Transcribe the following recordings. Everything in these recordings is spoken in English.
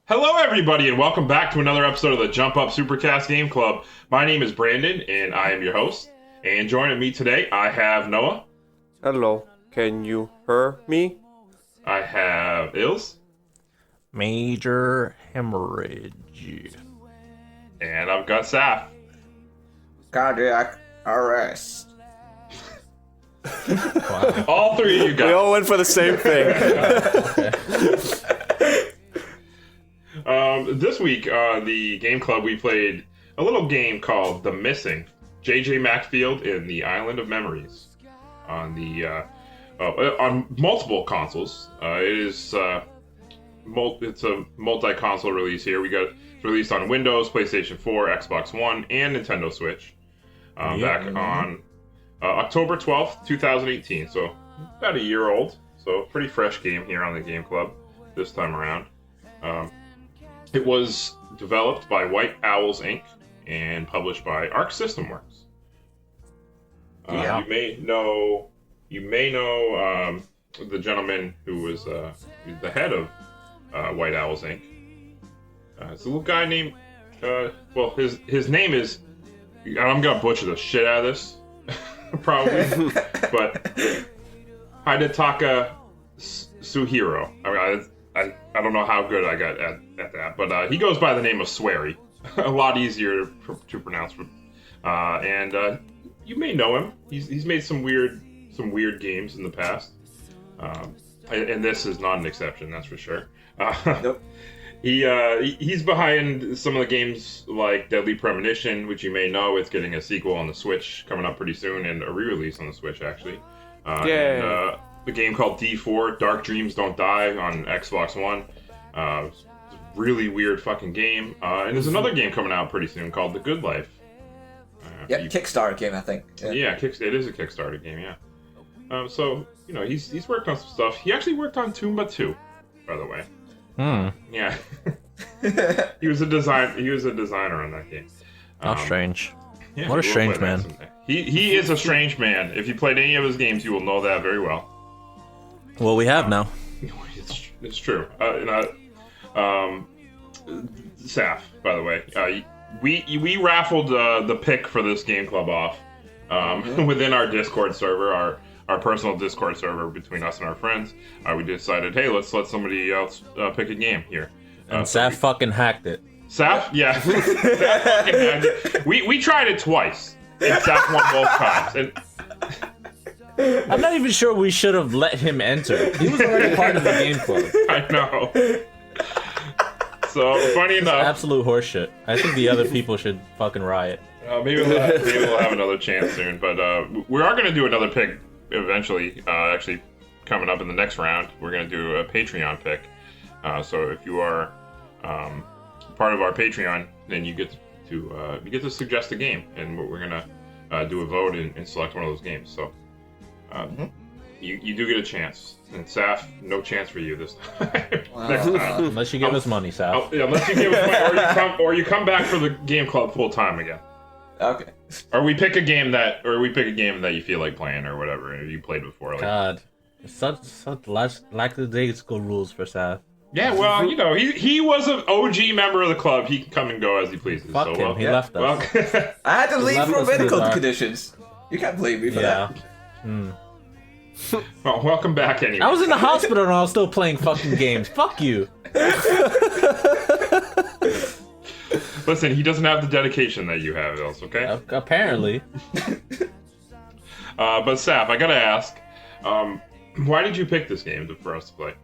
Hello, everybody, and welcome back to another episode of the Up Supercast Game Club. My name is Brandon, and I am your host. And joining me today, I have Noah. Hello, can you hear me? I have Ills. Major hemorrhage. And I've got Saf. Cardiac arrest. Wow. All three of you guys. We all went for the same thing. This week, the Game Club, we played a little game called The Missing. J.J. Macfield in the Island of Memories. On multiple consoles. It's a multi-console release here. We got it released on Windows, PlayStation 4, Xbox One, and Nintendo Switch. Back on October 12th, 2018. So about a year old. So pretty fresh game here on the Game Club this time around. It was developed by White Owls Inc. and published by Arc System Works. Yeah. You may know the gentleman who was the head of White Owls Inc. It's a little guy named his name is, I'm gonna butcher the shit out of this probably, but Hidetaka Suhiro. I don't know how good I got at that, but he goes by the name of Swery. A lot easier to pronounce. And you may know him. He's made some weird games in the past, and this is not an exception. That's for sure. Nope. He's behind some of the games like Deadly Premonition, which you may know. It's getting a sequel on the Switch coming up pretty soon, and a re-release on the Switch actually. And, the game called D4, Dark Dreams Don't Die on Xbox One. It's a really weird fucking game. And there's another game coming out pretty soon called The Good Life. Kickstarter game, I think. Yeah, it is a Kickstarter game, yeah. So, he's worked on some stuff. He actually worked on Tomba 2, by the way. Yeah. He was a designer on that game. How strange. Yeah, What a strange man. Someday. He is a strange man. If you played any of his games, you will know that very well. Well, we have now. It's true. Saf, by the way, we raffled the pick for this game club off within our Discord server, our personal Discord server between us and our friends. We decided, hey, let's let somebody else pick a game here. And Saf fucking hacked it. Saf, yeah. Saf fucking hacked it. We tried it twice, and Saf won both times. And I'm not even sure we should have let him enter. He was already part of the game club. I know. So, funny enough... Absolute horseshit. I think the other people should fucking riot. Maybe we'll have another chance soon, but we are going to do another pick eventually. Actually, coming up in the next round, we're going to do a Patreon pick. So if you are part of our Patreon, then you get to suggest a game, and we're going to do a vote and select one of those games. So you do get a chance. And Saf, no chance for you this time. Next time. Unless you give us money, Saf. Unless you give us money, or you come back for the game club full time again. Okay. Or we pick a game that you feel like playing or whatever you played before. Like, God, such lackadaisical rules for Saf. yeah, well, he was an OG member of the club. He can come and go as he pleases. Fuck him. He left us. Well, I had to leave left for us in the medical dark. conditions. You can't blame me for Yeah. that. well, welcome back anyway. I was in the hospital and I was still playing fucking games. Fuck you. Listen, he doesn't have the dedication that you have, else, okay? Apparently. But Saf, I gotta ask, why did you pick this game for us to play?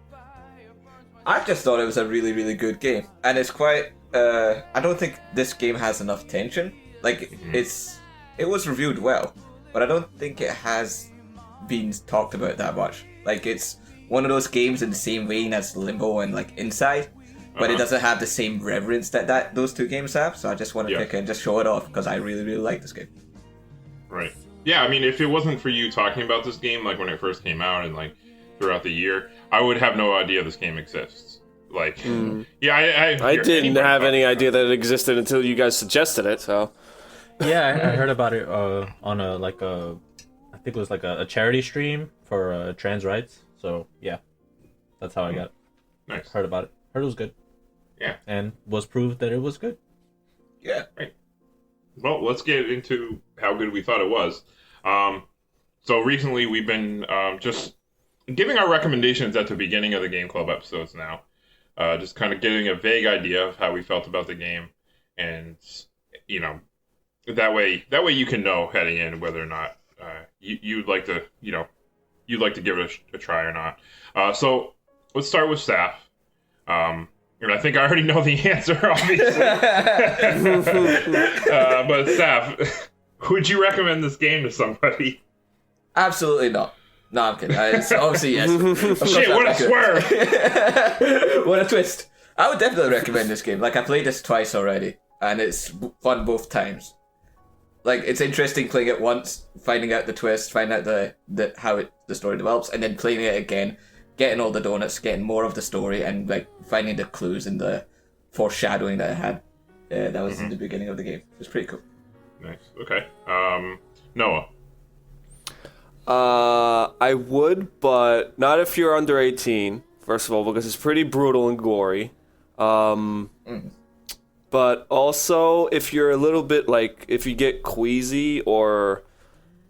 I just thought it was a really, really good game. And it's quite... I don't think this game has enough tension. Like, it was reviewed well, but I don't think it has been talked about that much. Like, it's one of those games in the same vein as Limbo and, like, Inside, but it doesn't have the same reverence that those two games have, so I just want to pick it and just show it off, because I really, really like this game. Right. Yeah, I mean, if it wasn't for you talking about this game, like, when it first came out and, like, throughout the year, I would have no idea this game exists. Like, yeah, I didn't have any idea that it existed until you guys suggested it, so... Yeah, I heard about it on I think it was like a charity stream for trans rights. So yeah, that's how I got Nice. heard about it. Heard it was good. Yeah. And was proved that it was good. Yeah. Right. Well, let's get into how good we thought it was. So recently we've been just giving our recommendations at the beginning of the Game Club episodes now. Just kind of getting a vague idea of how we felt about the game, and that way you can know heading in whether or not you'd like to give it a try or not. So let's start with Staff. And I think I already know the answer, obviously. But Staff, would you recommend this game to somebody? Absolutely not. No, I'm kidding. It's obviously yes. Shit, what a swerve! What a twist. I would definitely recommend this game. Like, I played this twice already, and it's fun both times. Like, it's interesting playing it once, finding out the twist, finding out how the story develops, and then playing it again, getting all the donuts, getting more of the story, and like finding the clues and the foreshadowing that it had. That was in the beginning of the game. It was pretty cool. Nice. Okay. Noah. I would, but not if you're under 18, first of all, because it's pretty brutal and gory. But also, if you're a little bit, like, if you get queasy or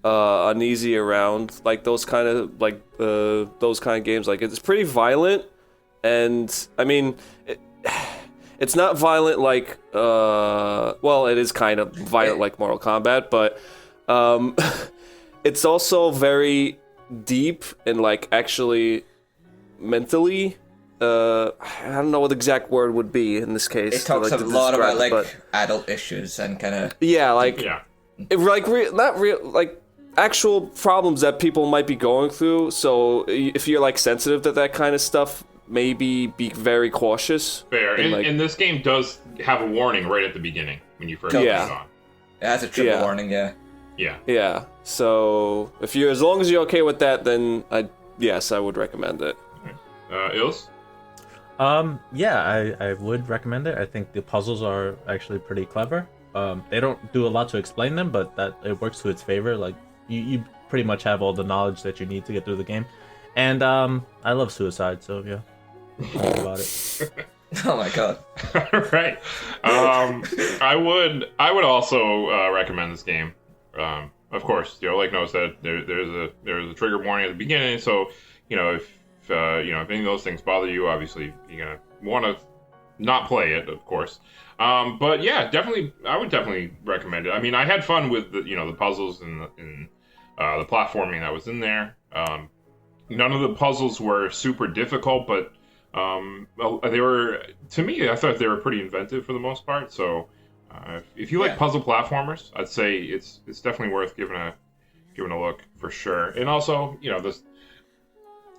uneasy around, like, those kind of games, like, it's pretty violent, and, I mean, it's not violent like, well, it is kind of violent like Mortal Kombat, but, it's also very deep and like actually mentally. I don't know what the exact word would be in this case. It talks like, a lot about like but, adult issues and kind of not real like actual problems that people might be going through. So if you're like sensitive to that kind of stuff, maybe be very cautious. Fair. And this game does have a warning right at the beginning when you first turn it on. It has a triple warning. Yeah. Yeah. So as long as you're okay with that, then I would recommend it. Ilse? Yeah, I would recommend it. I think the puzzles are actually pretty clever. They don't do a lot to explain them, but that it works to its favor. Like you pretty much have all the knowledge that you need to get through the game. And I love suicide, so yeah. Think about it. Oh my god. Right. I would also recommend this game. Of course, like Noah said, there's a trigger warning at the beginning, so if any of those things bother you, obviously you're gonna want to not play it, of course. But yeah, I would definitely recommend it. I mean, I had fun with the puzzles and the platforming that was in there. None of the puzzles were super difficult, but they were, to me, I thought they were pretty inventive for the most part. So if you like puzzle platformers, I'd say it's definitely worth giving a look for sure. And also,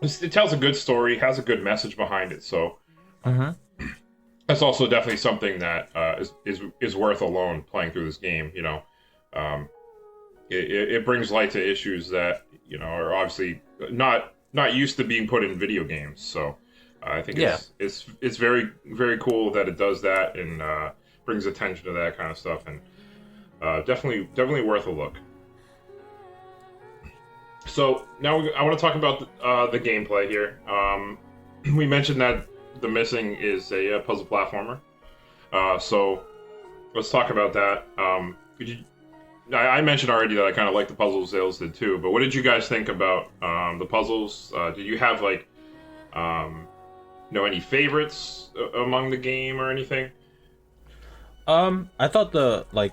it tells a good story, has a good message behind it. So that's also definitely something that is worth alone playing through this game. It brings light to issues that are obviously not used to being put in video games. So I think it's very, very cool that it does that and brings attention to that kind of stuff, and definitely worth a look. So now I want to talk about the gameplay here. We mentioned that the missing is a puzzle platformer. So let's talk about that. I mentioned already that I kind of like the puzzles. Ilse did too. But what did you guys think about the puzzles? Did you have like any favorites among the game or anything? I thought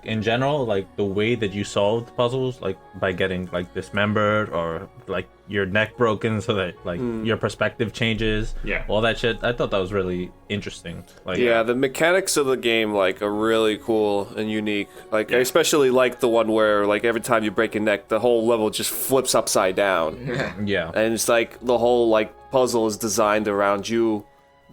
in general, like the way that you solved puzzles, like by getting like dismembered or like your neck broken so that like your perspective changes, all that shit. I thought that was really interesting. Like, the mechanics of the game like are really cool and unique. Like I especially like the one where like every time you break a neck, the whole level just flips upside down. Yeah, and it's like the whole like puzzle is designed around you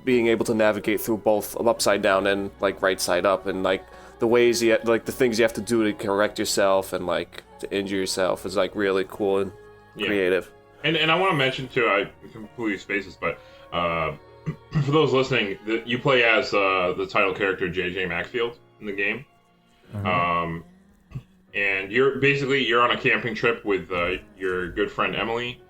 being able to navigate through both upside down and like right side up, and like the ways the things you have to do to correct yourself and like to injure yourself is like really cool and creative. And I want to mention too, I completely spaced this, but for those listening, you play as the title character JJ Macfield in the game, and you're on a camping trip with your good friend Emily,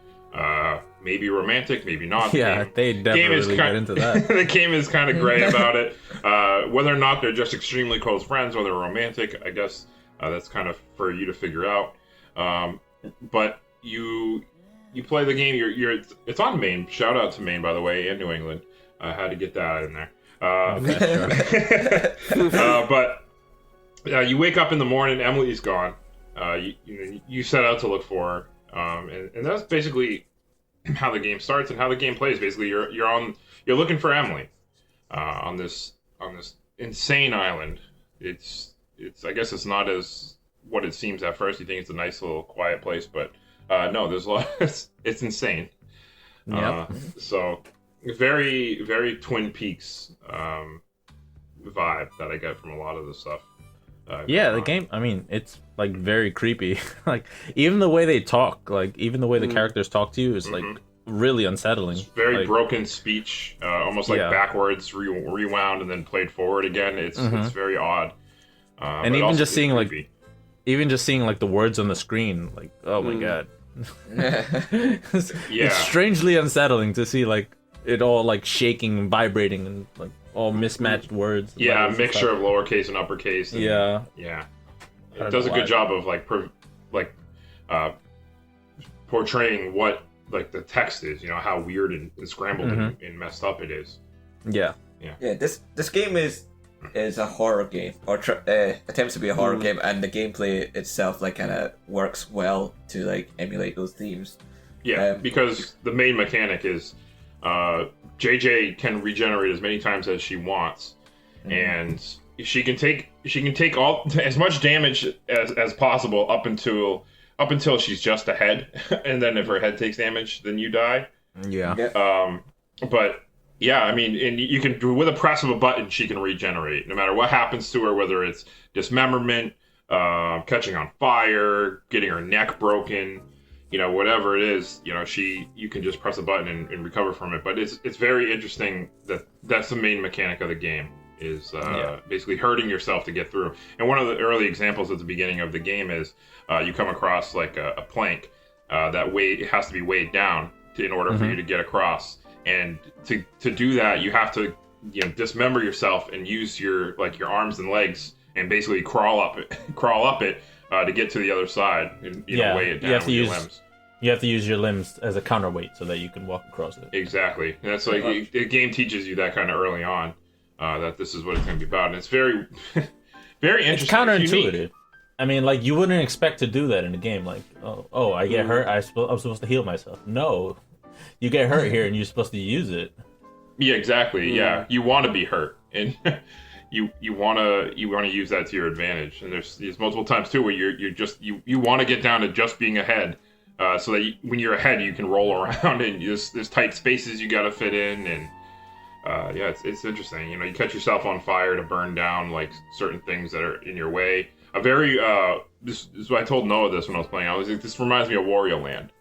maybe romantic, maybe not. Yeah, they definitely really get into that. The game is kind of gray about it. Whether or not they're just extremely close friends or they're romantic, I guess that's kind of for you to figure out. But you play the game. It's on Maine. Shout out to Maine, by the way, and New England. I had to get that in there. But you wake up in the morning. Emily's gone. You set out to look for her, and that's basically how the game starts and how the game plays. Basically, you're looking for Emily on this insane island. It's I guess it's not as what it seems at first. You think it's a nice little quiet place, but no, there's a lot. It's insane. Yep. So very very Twin Peaks vibe that I get from a lot of the stuff. Yeah, the game, I mean, it's like very creepy. Like even the way they talk, like even the way the characters talk to you is like really unsettling. It's very like, broken speech, almost like backwards, rewound and then played forward again. It's very odd. And even just seeing creepy. Even just seeing like the words on the screen, like oh my god. It's strangely unsettling to see like it all like shaking and vibrating and like all mismatched words. Yeah, a mixture of lowercase and uppercase. And, yeah. It does a good job of portraying what like the text is. You know how weird and scrambled and messed up it is. Yeah. This game is a horror game or attempts to be a horror game, and the gameplay itself like kind of works well to like emulate those themes. Yeah, because the main mechanic is JJ can regenerate as many times as she wants, and she can take all as much damage as possible up until she's just ahead, and then if her head takes damage, then you die. Yeah. But yeah, I mean, and you can do with a press of a button, she can regenerate no matter what happens to her, whether it's dismemberment, catching on fire, getting her neck broken. You know, whatever it is, you know, you can just press a button and recover from it. But it's very interesting that's the main mechanic of the game is basically hurting yourself to get through. And one of the early examples at the beginning of the game is you come across like a plank that it has to be weighed down in order for you to get across. And to do that, you have to dismember yourself and use your arms and legs and basically crawl up it to get to the other side and weigh it down with your limbs. You have to use your limbs as a counterweight so that you can walk across it. Exactly. And that's like the game teaches you that kind of early on, that this is what it's going to be about. And it's very, very interesting. It's counterintuitive. I mean, like you wouldn't expect to do that in a game. Like, oh, I get hurt. I'm supposed to heal myself. No, you get hurt here, and you're supposed to use it. Yeah, exactly. Yeah, you want to be hurt, and you want to use that to your advantage. And there's multiple times too where you want to get down to just being ahead, so that when you're ahead, you can roll around, and there's tight spaces you got to fit in, and it's interesting. You catch yourself on fire to burn down like certain things that are in your way. A very this is what I told Noah this when I was playing. I was like, this reminds me of Wario Land.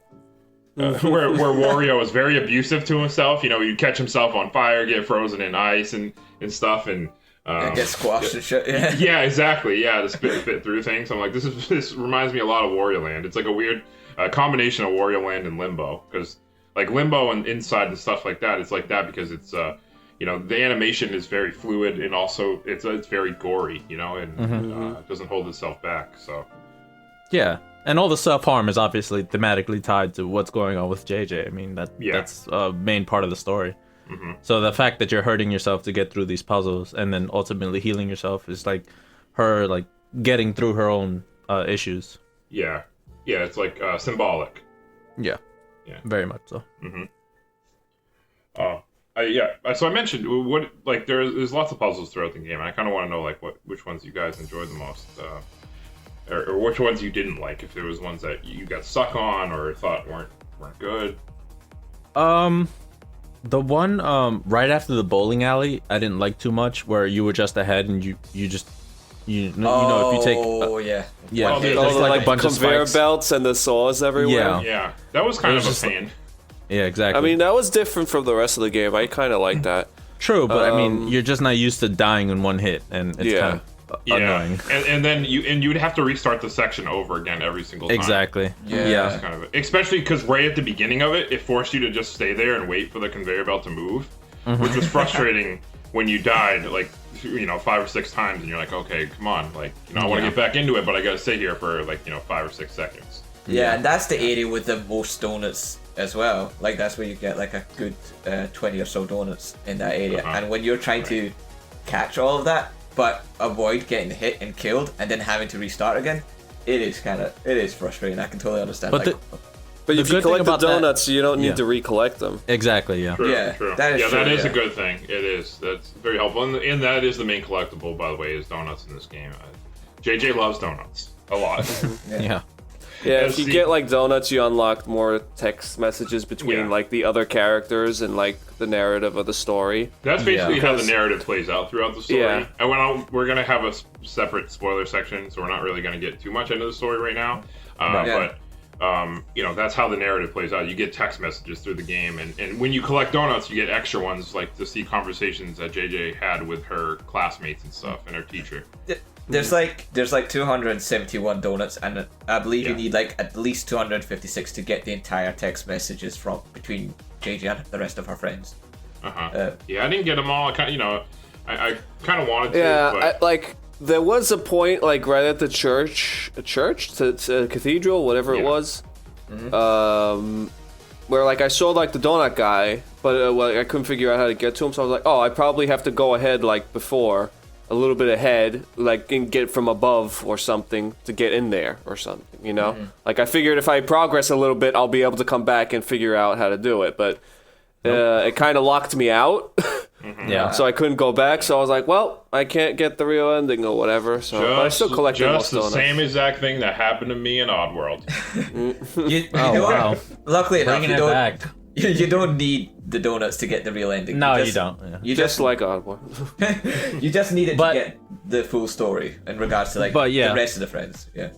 Where Wario is very abusive to himself. He'd catch himself on fire, get frozen in ice and stuff, and get squashed and shit. Yeah, exactly. Yeah, to fit through things. I'm like, this reminds me a lot of Wario Land. It's like a weird combination of Wario Land and Limbo, because like Limbo and Inside and stuff like that, it's like that because it's the animation is very fluid, and also it's very gory, and doesn't hold itself back. So yeah. And all the self-harm is obviously thematically tied to what's going on with JJ. I mean, that's a main part of the story. Mm-hmm. So the fact that you're hurting yourself to get through these puzzles and then ultimately healing yourself is like her like getting through her own issues. Yeah. Yeah, it's like symbolic. Yeah. Yeah. Very much so. Mm-hmm. So I mentioned there's lots of puzzles throughout the game. I kind of want to know which ones you guys enjoyed the most. Or which ones you didn't like, if there was ones that you got stuck on or thought weren't good. The one right after the bowling alley I didn't like too much, where you were just ahead and you if you take there's like a bunch of conveyor belts and the saws everywhere. Yeah, that was kind of a pain. Yeah, exactly. I mean, that was different from the rest of the game. I kind of like that. True, but I mean, you're just not used to dying in one hit, and it's annoying. And then you'd have to restart the section over again every single time. Exactly. Yeah. That's kind of it. Especially because right at the beginning of it, it forced you to just stay there and wait for the conveyor belt to move, which was frustrating when you died, like, 5 or 6 times, and you're like, okay, come on, like, I want to get back into it, but I gotta sit here for like 5 or 6 seconds. Yeah, and that's the area with the most donuts as well. Like, that's where you get like a good 20 or so donuts in that area. And when you're trying to catch all of that, but avoid getting hit and killed, and then having to restart again, it is frustrating. I can totally understand. But But if you good thing collect the about that- donuts, you don't need to recollect them. Exactly. Yeah. True, Yeah, true. that is true, that is yeah. a good thing. It is. That's very helpful, and that is the main collectible, by the way, is donuts in this game. JJ loves donuts a lot. Yeah. Yeah, if you get like donuts, you unlock more text messages between like the other characters and like the narrative of the story. That's basically how the Because- narrative plays out throughout the story. Yeah. And we're gonna have a separate spoiler section, so we're not really gonna get too much into the story right now. But that's how the narrative plays out. You get text messages through the game, and when you collect donuts, you get extra ones, like to see conversations that JJ had with her classmates and stuff, and her teacher. There's like 271 donuts, and I believe you Yeah. need like at least 256 to get the entire text messages from between JJ and the rest of her friends. Yeah, I didn't get them all. I kind of wanted to. Yeah, but there was a point like right at the church, to cathedral, whatever it was, where like I saw like the donut guy, but I couldn't figure out how to get to him. So I was like, oh, I probably have to go ahead like before, a little bit ahead, like and get from above or something to get in there or something. Like I figured if I progress a little bit, I'll be able to come back and figure out how to do it, but. It kind of locked me out, Yeah. so I couldn't go back. So I was like, "Well, I can't get the real ending or whatever." So, but I still collected most just the donuts. same exact thing that happened to me in Oddworld. You Oh know what? wow. Luckily enough, Bringing you it don't. back. You don't need the donuts to get the real ending. No, just, you don't. Yeah. You Just just like Oddworld. you just need it But- to get the full story in regards to like But, yeah. the rest of the friends. Yeah.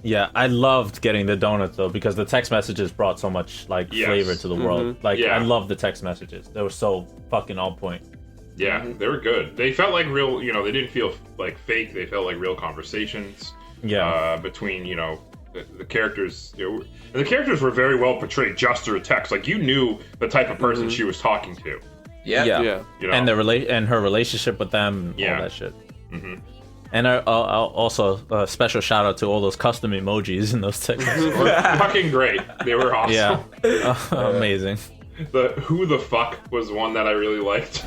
Yeah, I loved getting the donuts though because the text messages brought so much like Yes. flavor to the world. Like Yeah. I love the text messages. They were so fucking on point. Yeah, they were good. They felt like real. They didn't feel like fake. They felt like real conversations. Yeah. Between the characters. And the characters were very well portrayed just through text. Like you knew the type of person she was talking to. Yeah. Yeah. And and her relationship with them, Yeah. all that shit. And I'll also special shout out to all those custom emojis in those text messages. Were fucking great. They were awesome. Yeah, amazing. The who the fuck was one that I really liked.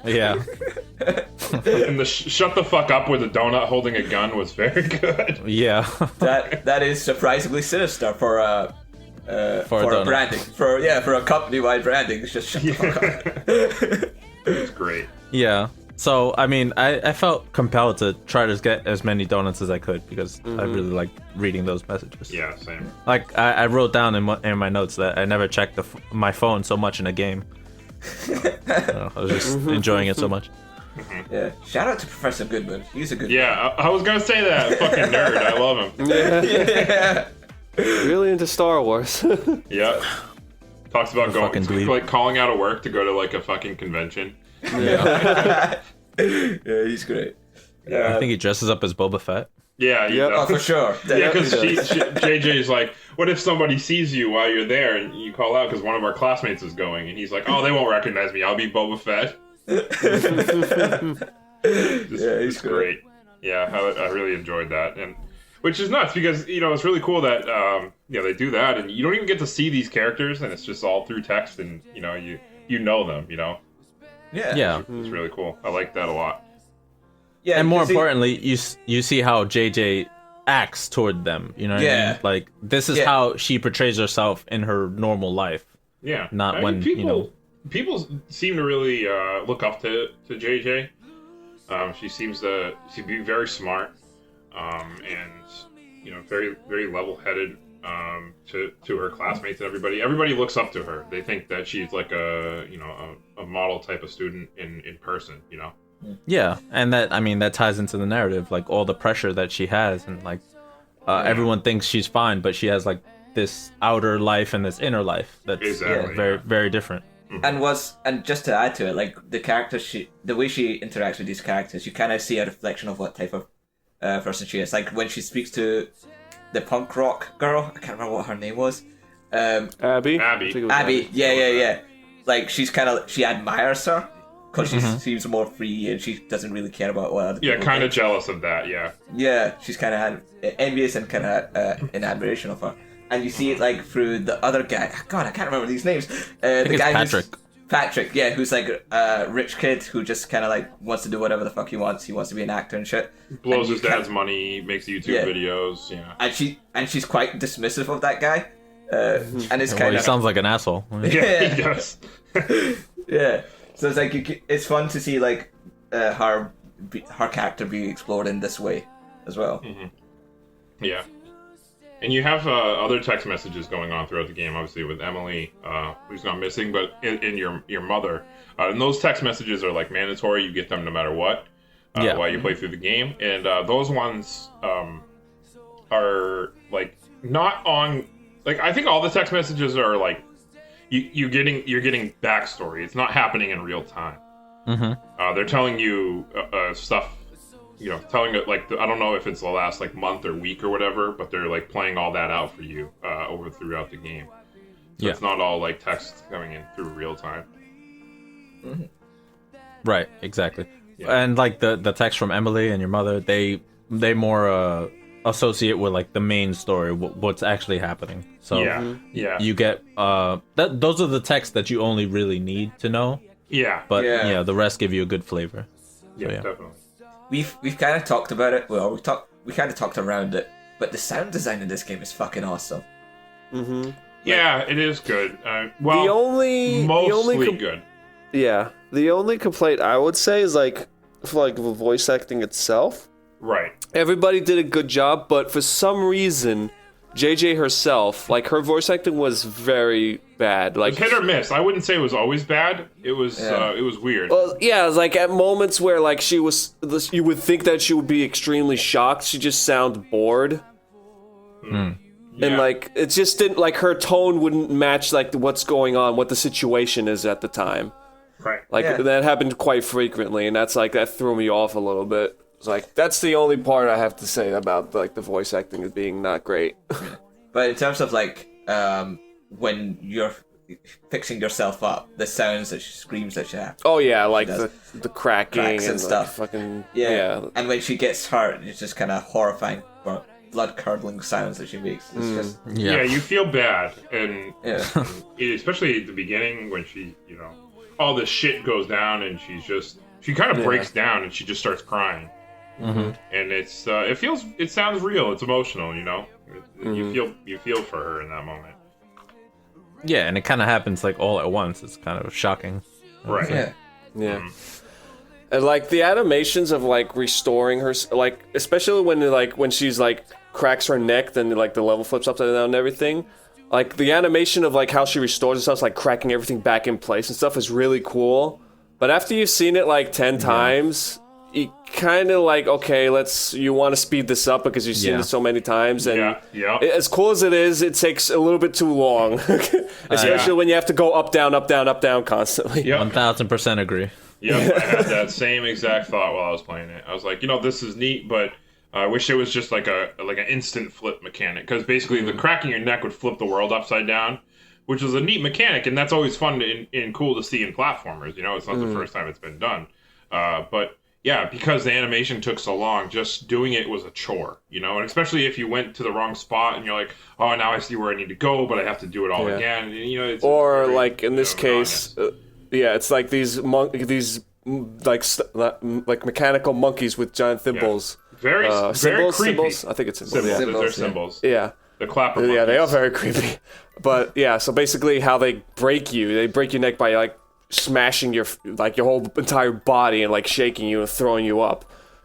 Yeah, And the shut the fuck up with a donut holding a gun was very good. yeah. That is surprisingly sinister for a donut. branding for a company wide branding. It's just shut the fuck up. It's great. Yeah. So, I mean, I felt compelled to try to get as many donuts as I could because I really like reading those messages. Yeah, same. Like, I wrote down in my notes that I never checked my phone so much in a game. I was just enjoying it so much. Yeah. Shout out to Professor Goodman. He's a good. Yeah, I was gonna say that. Fucking nerd. I love him. Yeah. Really into Star Wars. Yep. Talks about fucking dweeb. like calling out of work to go to like a fucking convention. Yeah, he's great. I think he dresses up as Boba Fett. Yeah, he Yep. does. Oh, for sure. Yeah, because Definitely does. JJ's like, what if somebody sees you while you're there and you call out because one of our classmates is going? And he's like, oh, they won't recognize me. I'll be Boba Fett. It's great. great. Yeah, I really enjoyed that. And which is nuts because, it's really cool that, they do that. And you don't even get to see these characters and it's just all through text and, you know them, Yeah. Yeah. It's really cool. I like that a lot. Yeah. And more you see- importantly, you see how JJ acts toward them. You know what I Yeah. mean? Like, this is Yeah. how she portrays herself in her normal life. Yeah. Not I mean, when, people seem to really look up to JJ. She seems to be very smart, and very very level-headed to her classmates and everybody. Everybody looks up to her. They think that she's like a model type of student in person. Yeah, and that ties into the narrative, like all the pressure that she has, and like everyone thinks she's fine, but she has like this outer life and this inner life that's Exactly, very yeah. very different. And just to add to it, like the way she interacts with these characters, you kind of see a reflection of what type of person she is. Like when she speaks to the punk rock girl, I can't remember what her name was. Abby. Abby. I think it was Abby, yeah. Like she admires her because she seems more free and she doesn't really care about what other people Yeah, kind of think. jealous of that. Yeah. Yeah, she's kind of envious and kind of in admiration of her. And you see it like through the other guy. God, I can't remember these names. The it's guy Patrick. Patrick, yeah, who's like a rich kid who just kind of like wants to do whatever the fuck he wants. He wants to be an actor and shit. Blows And his dad's money, makes YouTube videos. Yeah. And she's quite dismissive of that guy. And it's Well, kind he of sounds like an asshole. Yeah, he does. yeah. So it's like it's fun to see like her character being explored in this way as well. Yeah. And you have other text messages going on throughout the game, obviously with Emily, who's not missing, but in your mother. And those text messages are like mandatory. You get them no matter what while you play through the game. And those ones are like not on. Like I think all the text messages are like you're getting backstory. It's not happening in real time. They're telling you stuff. Telling it like I don't know if it's the last like month or week or whatever, but they're like playing all that out for you throughout the game. So it's not all like text coming in through real time. Right, exactly. Yeah. And like the text from Emily and your mother, they more associate with like the main story, what's actually happening. So yeah. you get those are the texts that you only really need to know. Yeah. But Yeah. the rest give you a good flavor. Yeah, So, definitely. We've kind of talked about it. Well, we kind of talked around it, but the sound design in this game is fucking awesome. Yeah, it is good. Well, The only mostly good. Yeah, the only complaint I would say is like for like the voice acting itself. Right. Everybody did a good job, but for some reason, JJ herself, like her voice acting was very bad. Like It's hit or miss. I wouldn't say it was always bad. It was Yeah. it was weird. well, yeah, it was like at moments where like you would think that she would be extremely shocked. She just sounded bored. And Yeah. like it just didn't like her tone wouldn't match like what's going on, what the situation is at the time. Right. Like Yeah. that happened quite frequently, and that threw me off a little bit. It's like that's the only part I have to say about like the voice acting as being not great. But in terms of like when you're fixing yourself up, the sounds that she screams that she has. Oh yeah, like does. the cracking Cracks and and stuff. Like, fucking Yeah. And when she gets hurt, it's just kind of horrifying, blood curdling sounds that she makes. It's just Yeah, you feel bad, and yeah. especially at the beginning when she, all this shit goes down, and she kind of breaks down, and she just starts crying. And it sounds real. It's emotional, You feel for her in that moment. Yeah, and it kind of happens like all at once. It's kind of shocking. Right. Yeah. yeah. And like the animations of like restoring her, like especially when she's like cracks her neck, then like the level flips upside down and everything. Like the animation of like how she restores herself, like cracking everything back in place and stuff, is really cool. But after you've seen it like 10 times, you kind of like you want to speed this up because you've seen it so many times, and Yeah. as cool as it is, it takes a little bit too long, especially when you have to go up down constantly. Yep. 1000% agree. Yep, I had that same exact thought while I was playing it. I was like, this is neat, but I wish it was just like an instant flip mechanic, because basically the cracking your neck would flip the world upside down, which is a neat mechanic, and that's always fun and cool to see in platformers. It's not the first time it's been done, but yeah, because the animation took so long, just doing it was a chore, and especially if you went to the wrong spot and you're like, oh, now I see where I need to go, but I have to do it all again. And, it's Or very, like in this case, it's like these like mechanical monkeys with giant thimbles. very Symbols? creepy. Symbols? I think it's symbols. Symbols. Yeah. They're Symbols, symbols. Yeah. The clapper. Yeah, they are monkeys. very creepy. But yeah, so basically how they break your neck by like smashing your whole entire body and like shaking you and throwing you up.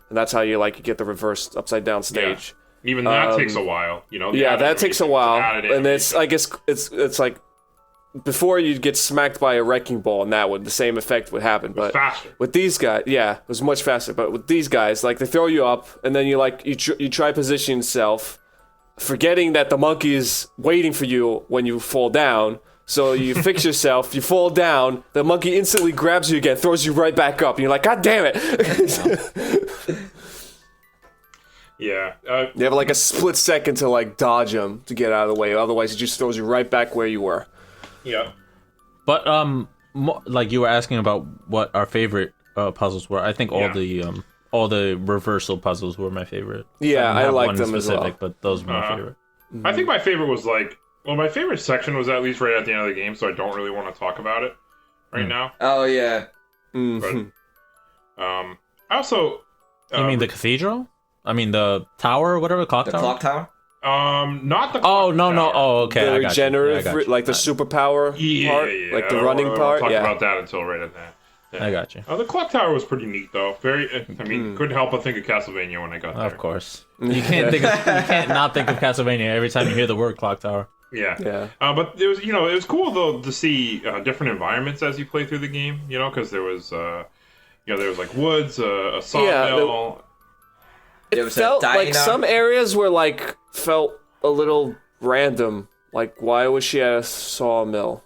And that's how you get the reversed upside down stage. Yeah. Even that takes a while, the Yeah, that takes a animation, while. added And it's animation. it's like before you'd get smacked by a wrecking ball, and the same effect would happen. But faster. with these guys, it was much faster. But with these guys, like they throw you up, and then you try positioning yourself, forgetting that the monkey is waiting for you when you fall down. So you fix yourself, you fall down, the monkey instantly grabs you again, throws you right back up, and you're like, God damn it! Yeah. You have like a split second to like dodge him to get out of the way, otherwise he just throws you right back where you were. Yeah. But like you were asking about what our favorite puzzles were. I think all the reversal puzzles were my favorite. Yeah, I like them specific, as well. but those were my favorite. I think my favorite was my favorite section was at least right at the end of the game, so I don't really want to talk about it right now. Oh yeah. But I also You mean the cathedral? I mean the tower or whatever, clock The tower? clock tower? not the Oh, no. tower. Oh, okay. The I got you. regenerative, I got you. like the superpower part, Yeah. like the I don't running really part. Talk Yeah, about that until right at that. Yeah. I got you. The clock tower was pretty neat though. Very. I mean, couldn't help but think of Castlevania when I got there. Of course. You can't not think of Castlevania every time you hear the word clock tower. Yeah. yeah. But it was cool though to see different environments as you play through the game. Because there was there was like woods, a sawmill. There It was a felt like diner. some areas were like felt a little random. Like, why was she at a sawmill?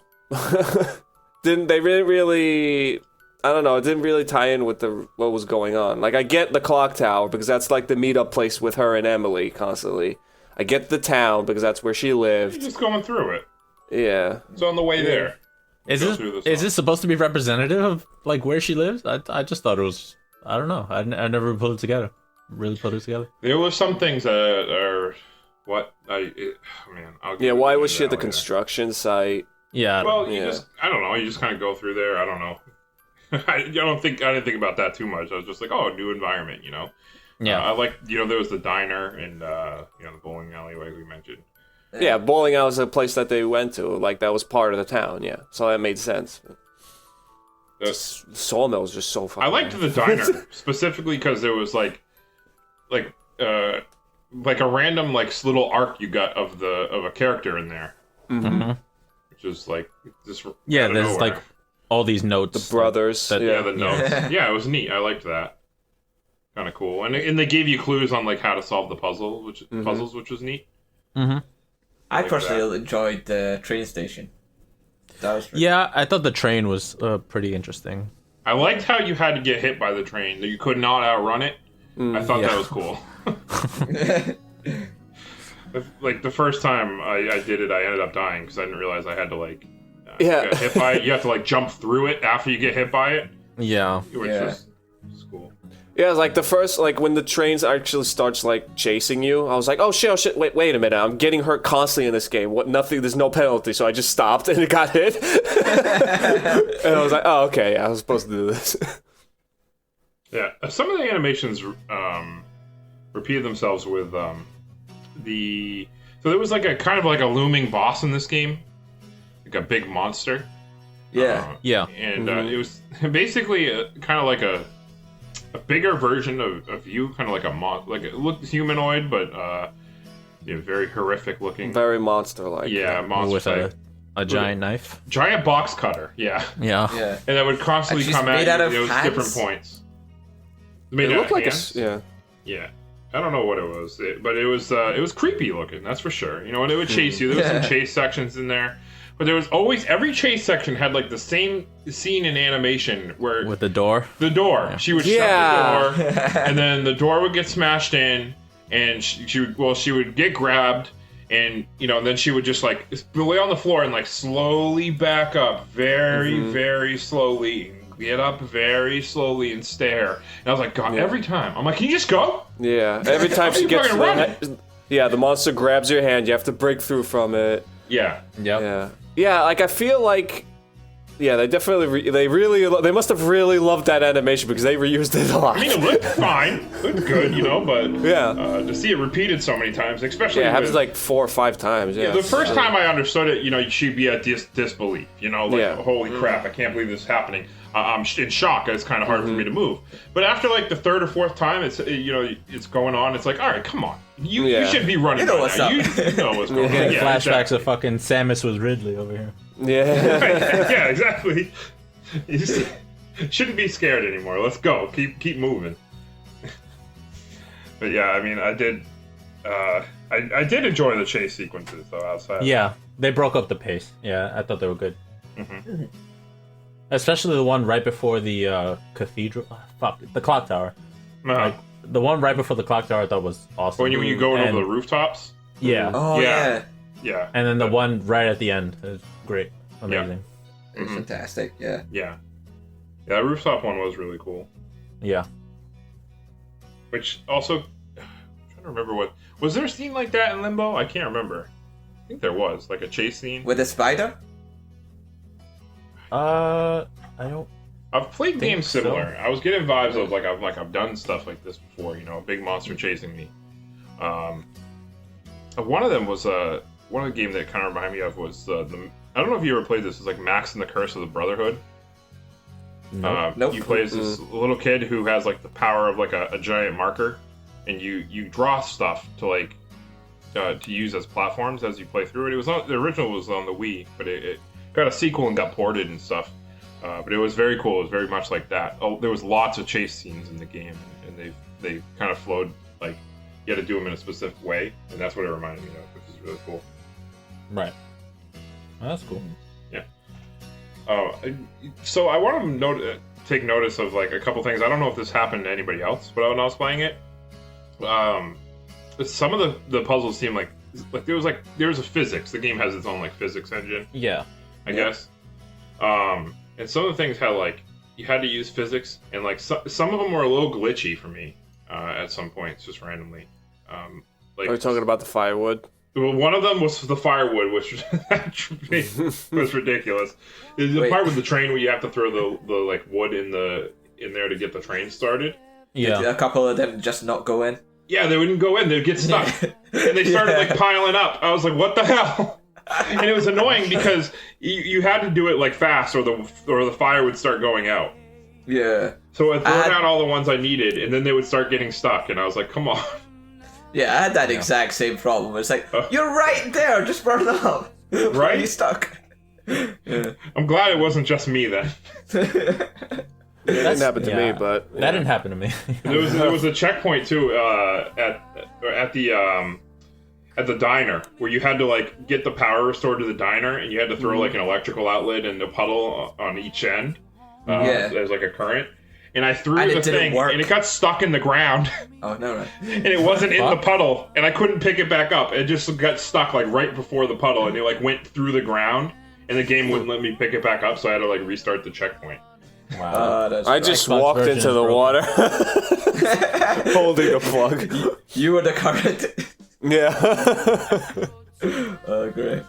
Didn't they really? I don't know. It didn't really tie in with what was going on. Like, I get the clock tower because that's like the meetup place with her and Emily constantly. I get the town because that's where she You're lived. just going through it. Yeah. It's on the way there. Is Go through this the is this supposed to be representative of like where she lives? I just thought it was. I don't know. I never put it together. Really put it together. There were some things that are what man. I'll Yeah. get Why into was she at that the later. construction site? Yeah. Well, Yeah. I don't know. You just kind of go through there. I don't know. I didn't think about that too much. I was just like, oh, new environment, Yeah. I like, there was the diner and the bowling alley, like we mentioned. Yeah, bowling alley was a place that they went to. Like, that was part of the town. Yeah, so that made sense. The- Sawmill was just so fucking. I liked the diner specifically because there was like a random little arc you got of a character in there, Mhm. which is like this. Yeah. out of There's nowhere. like all these notes. The brothers. that- Yeah, the notes. Yeah, it was neat. I liked that. Kind of cool, and they gave you clues on like how to solve the puzzles, which was neat. Mm-hmm. I like personally enjoyed the train station. That was pretty Yeah, I thought the train was pretty interesting. I liked how you had to get hit by the train; that you could not outrun it. I thought that yeah. was cool. Like the first time I did it, I ended up dying because I didn't realize I had to get hit by it. You have to jump through it after you get hit by it, Yeah. which Yeah. was cool. Yeah, it's like the first, when the trains actually starts chasing you, I was like, oh shit, wait a minute, I'm getting hurt constantly in this game. There's no penalty, so I just stopped and it got hit. And I was like, oh, okay, yeah, I was supposed to do this. Yeah, some of the animations repeated themselves with so there was a kind of a looming boss in this game, like a big monster. Yeah. Yeah. And it was basically kind of like a bigger version of you, kind of like it looked humanoid, but very horrific looking. Very monster-like. Yeah, monster With type. a giant knife. Giant box cutter. Yeah, Yeah. Yeah. and that would constantly And she's come at made you out of at hands? different points. It Made out looked of like hands? Yeah. I don't know what it was, but it was creepy looking. That's for sure. And it would chase you. There was some chase sections in there, but there was always every chase section had the same scene in animation where With the door. the door. She would Yeah. shut the door, and then the door would get smashed in, and she would get grabbed, and then she would just lay on the floor and slowly back up, very very slowly. Get up very slowly and stare. And I was like, God, every time. I'm like, can you just go? Yeah, every time she You gets fucking the monster grabs your hand, you have to break through from it. Yeah. Yep. Yeah, I feel like, they definitely, they must have really loved that animation because they reused it a lot. I mean, it looked fine. It looked good, but Yeah. to see it repeated so many times, especially Yeah, it with, happens 4 or 5 times. Yeah, the first time I understood it, she'd be at disbelief. Holy crap, I can't believe this is happening. I'm in shock. It's kind of hard for me to move. But after the third or fourth time, it's it's going on. It's all right, come on, you should be running. You know by what's now. up. You know what's going on. Yeah, Flashbacks exactly. of fucking Samus with Ridley over here. Yeah. Yeah, exactly. You just shouldn't be scared anymore. Let's go. Keep moving. But yeah, I mean, I did. I did enjoy the chase sequences though outside. Yeah. They broke up the pace. Yeah, I thought they were good. Mm-hmm. Especially the one right before the cathedral. The clock tower. Like, the one right before the clock tower I thought was awesome. When you go over the rooftops? Yeah. Oh, yeah. Yeah. And then the one right at the end is great. Amazing. It's fantastic, yeah. Yeah. Yeah, that rooftop one was really cool. Yeah. Which also, I'm trying to remember what... Was there a scene like that in Limbo? I can't remember. I think there was, like a chase scene. With a spider? I don't... I've played games similar. so. I was getting vibes of I've done stuff like this before, you know, a big monster chasing me. One of them was one of the games that kind of reminded me of was I don't know if you ever played this. It's like Max and the Curse of the Brotherhood. Nope. You play as this little kid who has like the power of like a giant marker, and you draw stuff to to use as platforms as you play through it. It was the original was on the Wii, but it got a sequel and got ported and stuff. But it was very cool. It was very much like that. Oh, there was lots of chase scenes in the game, and they kind of flowed like you had to do them in a specific way, and that's what it reminded me of, which is really cool. Right. Oh, that's cool. Yeah. So I want to take notice of like a couple things. I don't know if this happened to anybody else, but when I was playing it, some of the puzzles seemed like there was a physics. The game has its own like physics engine. Yeah. I guess. And some of the things had like you had to use physics, and like some of them were a little glitchy for me at some points, just randomly. Like, Are we talking about the firewood? Well, one of them was the firewood, which was ridiculous. There's the part with the train where you have to throw the like wood in there to get the train started. Yeah. Did a couple of them just not go in? Yeah, they wouldn't go in; they'd get stuck, and they started like piling up. I was like, "What the hell?" And it was annoying because you had to do it like fast, or the fire would start going out. Yeah. So I threw down all the ones I needed, and then they would start getting stuck, and I was like, "Come on." Yeah, I had that exact same problem. It's like, you're right there, just burn it up. Why are you stuck? Yeah. I'm glad it wasn't just me then. That didn't happen to me, but yeah. That didn't happen to me. There was a checkpoint too at the diner where you had to like get the power restored to the diner, and you had to throw like an electrical outlet and a puddle on each end. There's like a current. And I threw the thing, and it got stuck in the ground. Oh, no, right. And it wasn't in the puddle, and I couldn't pick it back up. It just got stuck, like, right before the puddle, and it, like, went through the ground, and the game wouldn't let me pick it back up, so I had to, like, restart the checkpoint. Wow. I just walked into the water, holding the plug. You were the current. Yeah. Oh, great.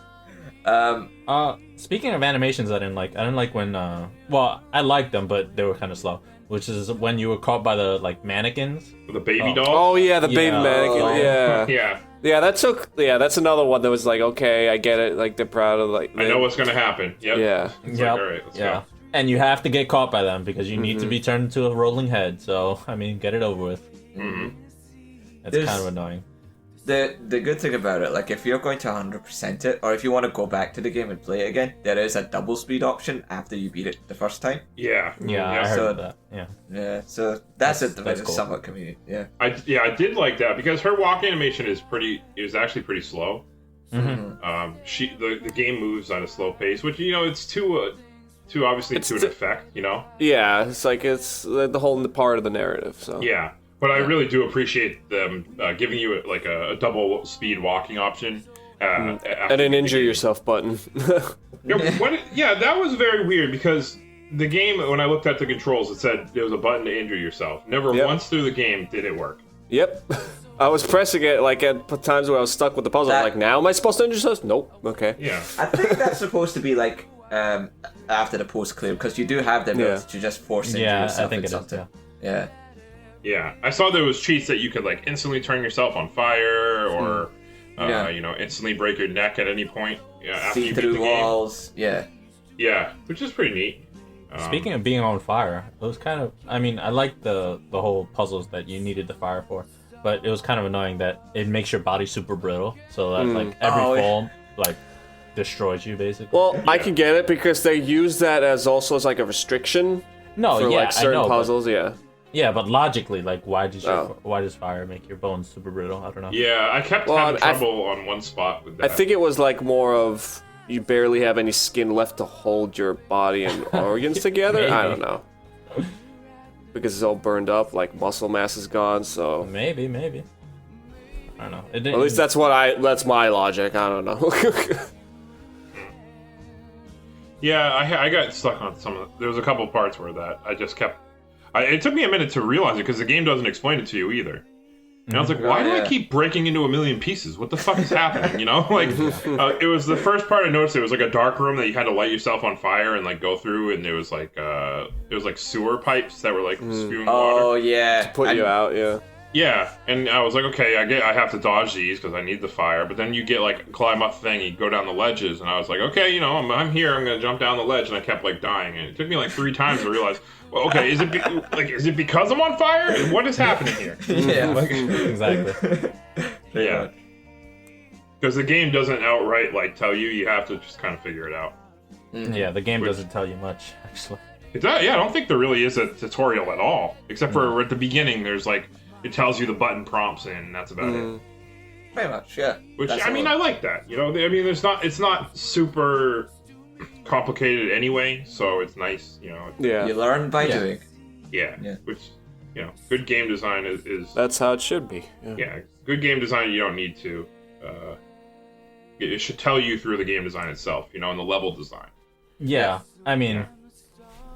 Speaking of animations, I didn't like when well, I liked them, but they were kind of slow. Which is when you were caught by the like mannequins. The baby doll? Oh yeah, the baby mannequin. Yeah. Yeah. That's another one that was like, okay, I get it. Like they're proud of like. I know what's gonna happen. Yep. Yeah. It's like, all right, let's go. And you have to get caught by them because you need to be turned into a rolling head. So I mean, get it over with. Mm-hmm. That's kind of annoying. The good thing about it, like if you're going to 100% it, or if you want to go back to the game and play it again, there is a double speed option after you beat it the first time. Yeah. I heard of that. Yeah. Yeah, so that's cool. Somewhat convenient. Yeah. I did like that because her walk animation is actually pretty slow. Mm-hmm. The game moves at a slow pace, which it's to obviously to an effect, Yeah, it's like it's the whole part of the narrative. So yeah. But I really do appreciate them giving you like a double speed walking option. And an injure yourself button. That was very weird because the game, when I looked at the controls, it said there was a button to injure yourself. Never once through the game did it work. Yep. I was pressing it like at times where I was stuck with the puzzle. I'm like, now am I supposed to injure yourself? Nope. Okay. Yeah. I think that's supposed to be like after the post clear because you do have the ability to just force injure yourself. I think in something. Yeah. Yeah, I saw there was cheats that you could like instantly turn yourself on fire, or instantly break your neck at any point. Yeah, after you beat the game. walls. Yeah. Yeah, which is pretty neat. Speaking of being on fire, it was kind of. I mean, I liked the whole puzzles that you needed the fire for, but it was kind of annoying that it makes your body super brittle, so that like every fall like destroys you basically. Well, I can get it because they use that as like a restriction. No, for like certain I know, puzzles. Yeah. Yeah, but logically, like, why Oh. does fire make your bones super brittle? I don't know. Yeah, I kept having trouble on one spot with that. I think it was like more of you barely have any skin left to hold your body and organs together. I don't know. Because it's all burned up, like muscle mass is gone, so Maybe. I don't know. It at least that's my logic. I don't know. Yeah, I got stuck on some of there was a couple parts where that I just kept it took me a minute to realize it because the game doesn't explain it to you either. And I was like, why do I keep breaking into a million pieces? What the fuck is happening? You know, like it was the first part I noticed. It was like a dark room that you had to light yourself on fire and like go through, and it was like sewer pipes that were like spewing water. Oh yeah. Put you out, yeah. Yeah, and I was like, okay, I have to dodge these because I need the fire. But then you get like climb up thing, you go down the ledges, and I was like, okay, you know, I'm here, I'm gonna jump down the ledge, and I kept like dying, and it took me like 3 times to realize, well, okay, is it because I'm on fire? What is happening here? Yeah. exactly. Yeah, because the game doesn't outright like tell you; you have to just kind of figure it out. Yeah, the game doesn't tell you much actually. Yeah, I don't think there really is a tutorial at all, except for at the beginning. There's like it tells you the button prompts, and that's about it. Pretty much, yeah. Which That's I mean, I like that. You know, I mean, it's not super complicated anyway, so it's nice. You know. Yeah. You learn by doing. Yeah. Which, you know, good game design is. That's how it should be. Yeah. Good game design. You don't need to. It should tell you through the game design itself. You know, and the level design. Yeah, I mean,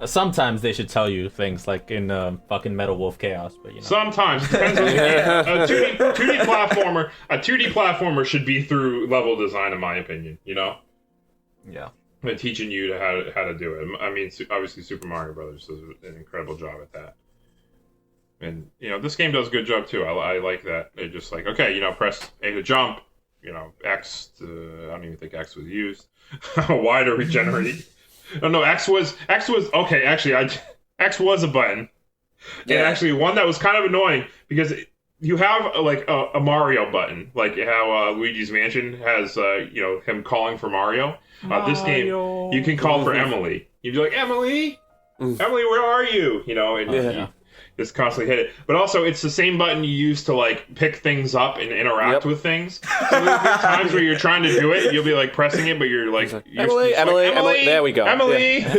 sometimes they should tell you things like in fucking Metal Wolf Chaos, but you know. Sometimes it depends on a 2D platformer. A 2D platformer should be through level design, in my opinion. You know. Yeah. And teaching you how to do it. I mean, obviously, Super Mario Brothers does an incredible job at that. And you know, this game does a good job too. I like that. They're just like, okay, you know, press A to jump. You know, X to I don't even think X was used. Y to regenerate. Oh no, X was okay. Actually, X was a button, and actually one that was kind of annoying because you have like a Mario button, like how Luigi's Mansion has you know him calling for Mario. This game you can call for Emily. You'd be like, Emily, where are you? You know, and you just constantly hit it. But also, it's the same button you use to like pick things up and interact with things. So there's times where you're trying to do it, you'll be like pressing it, but you're like Emily. There we go. Emily. Yeah.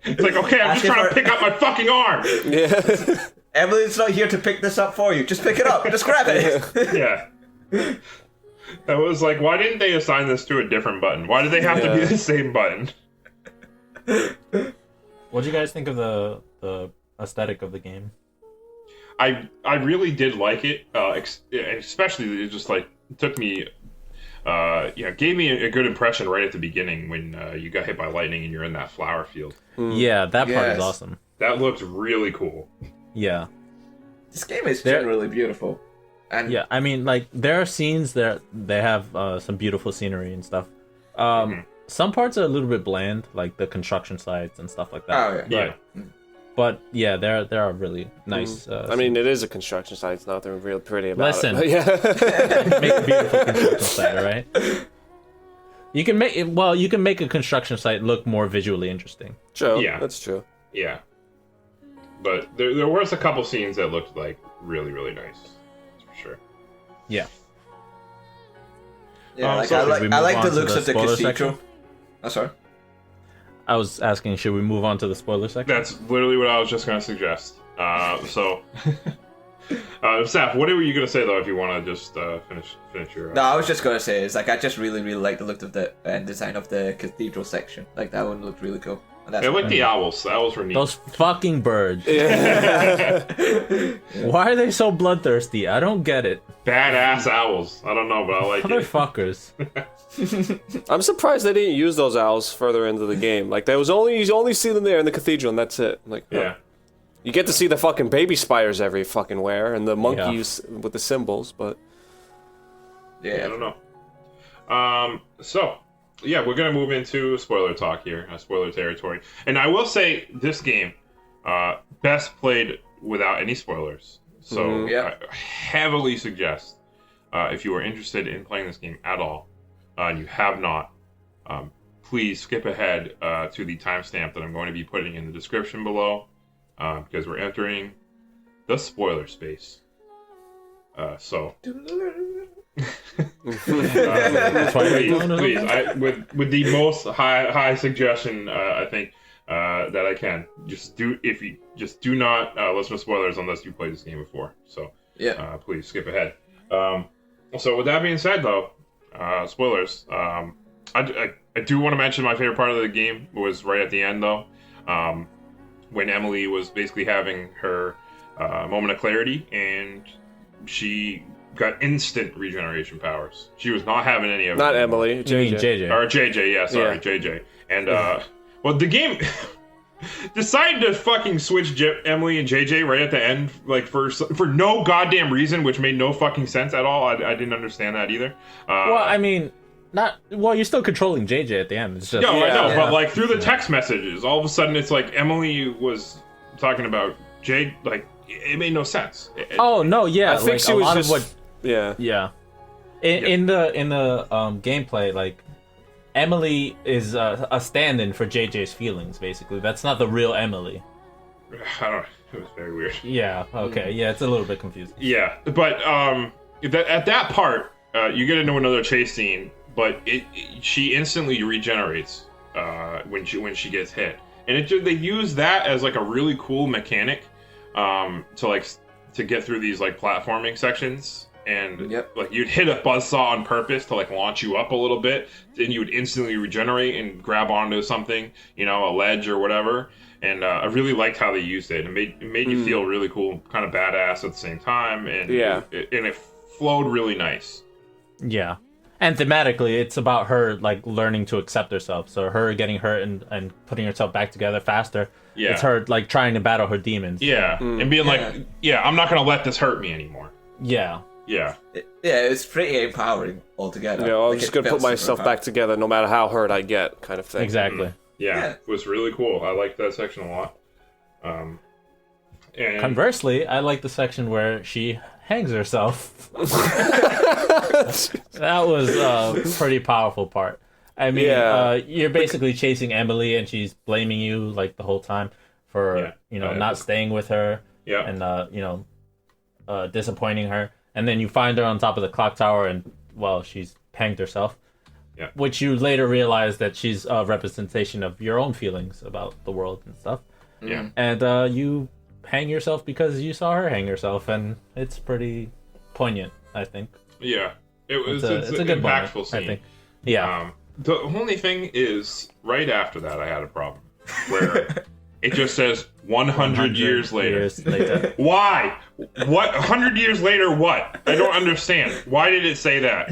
It's like, okay, I'm just trying to pick up my fucking arm. Yeah. Emily's not here to pick this up for you. Just pick it up. Just grab it. Yeah. That was like, why didn't they assign this to a different button? Why did they have to be the same button? What do you guys think of the aesthetic of the game? I really did like it, especially it just like took me, gave me a good impression right at the beginning when you got hit by lightning and you're in that flower field. Yeah, that part is awesome. That looked really cool. Yeah. This game is generally beautiful. And yeah, I mean, like, there are scenes that they have some beautiful scenery and stuff. Some parts are a little bit bland, like the construction sites and stuff like that. Oh, yeah. But yeah, there are really nice. I mean, it is a construction site. It's not real pretty about Listen. it. Yeah. Make a beautiful construction site, all right? You can make a construction site look more visually interesting. True. Yeah. That's true. Yeah. But there was a couple scenes that looked like really, really nice. That's for sure. Yeah. Yeah, like, so I like the to looks the of the spoiler cathedral. section? Oh, sorry. I was asking, should we move on to the spoiler section? That's literally what I was just going to suggest. So, Saf, what were you going to say, though, if you want to just finish your... No, I was just going to say, I just really, really like the look of the design of the cathedral section. Like, that one looked really cool. And that's I like the owls. The owls were neat. Those fucking birds. Why are they so bloodthirsty? I don't get it. Badass owls. I don't know, but I like it. Motherfuckers. I'm surprised they didn't use those owls further into the game. Like, you only see them there in the cathedral, and that's it. Like, Yeah. You get to see the fucking baby spiders every fucking where, and the monkeys with the symbols, but... Yeah, I don't know. So, yeah, we're going to move into spoiler talk here, spoiler territory. And I will say, this game, best played without any spoilers. So, I heavily suggest, if you are interested in playing this game at all, and you have not, please skip ahead to the timestamp that I'm going to be putting in the description below, because we're entering the spoiler space. So. Please, with the most high suggestion, I think that I can do not listen to spoilers unless you played this game before. So Yeah. Please skip ahead. So with that being said, though, spoilers. I do want to mention my favorite part of the game was right at the end, though, when Emily was basically having her moment of clarity and she got instant regeneration powers. She was not having any of it. Not Emily, You mean JJ. JJ. Or JJ, yeah, sorry, Yeah. JJ. And, well, the game decided to fucking switch Emily and JJ right at the end, like, for no goddamn reason, which made no fucking sense at all. I didn't understand that either. Well, I mean, you're still controlling JJ at the end. It's just No, I know, Yeah. but, like, through the text messages, all of a sudden it's like Emily was talking about Jade, like, it made no sense. Oh no, yeah. I think like, she a was lot just. of what. Yeah. Yeah. In the gameplay, like Emily is a stand-in for JJ's feelings. Basically, that's not the real Emily. I don't know. It was very weird. Yeah. Okay. Yeah, it's a little bit confusing. Yeah, but at that part, you get into another chase scene, but she instantly regenerates when she gets hit, and they use that as like a really cool mechanic to get through these like platforming sections. And Yep. like you'd hit a buzzsaw on purpose to like launch you up a little bit, then you would instantly regenerate and grab onto something, a ledge or whatever. And I really liked how they used it. It made you feel really cool, kind of badass at the same time, and it flowed really nice. Yeah. And thematically, it's about her like learning to accept herself. So her getting hurt and putting herself back together faster. Yeah. It's her like trying to battle her demons. Yeah, and being like, I'm not gonna let this hurt me anymore. Yeah. Yeah. Yeah, it's pretty empowering altogether. Yeah, I'm Like, just it gonna felt put myself super back together, no matter how hurt I get, kind of thing. Exactly. Yeah, Yeah. it was really cool. I liked that section a lot. And Conversely, I like the section where she hangs herself. That was a pretty powerful part. I mean, Yeah. You're basically chasing Emily, and she's blaming you like the whole time for not staying with her yeah, and disappointing her. And then you find her on top of the clock tower, and well, she's hanged herself. Yeah. Which you later realize that she's a representation of your own feelings about the world and stuff. yeah, And you hang yourself because you saw her hang herself, and it's pretty poignant, I think. yeah. It was It's a an good impactful moment, scene. I think. Yeah. The only thing is, right after that, I had a problem where it just says 100 years later. Why? What? 100 years later? What? I don't understand. Why did it say that?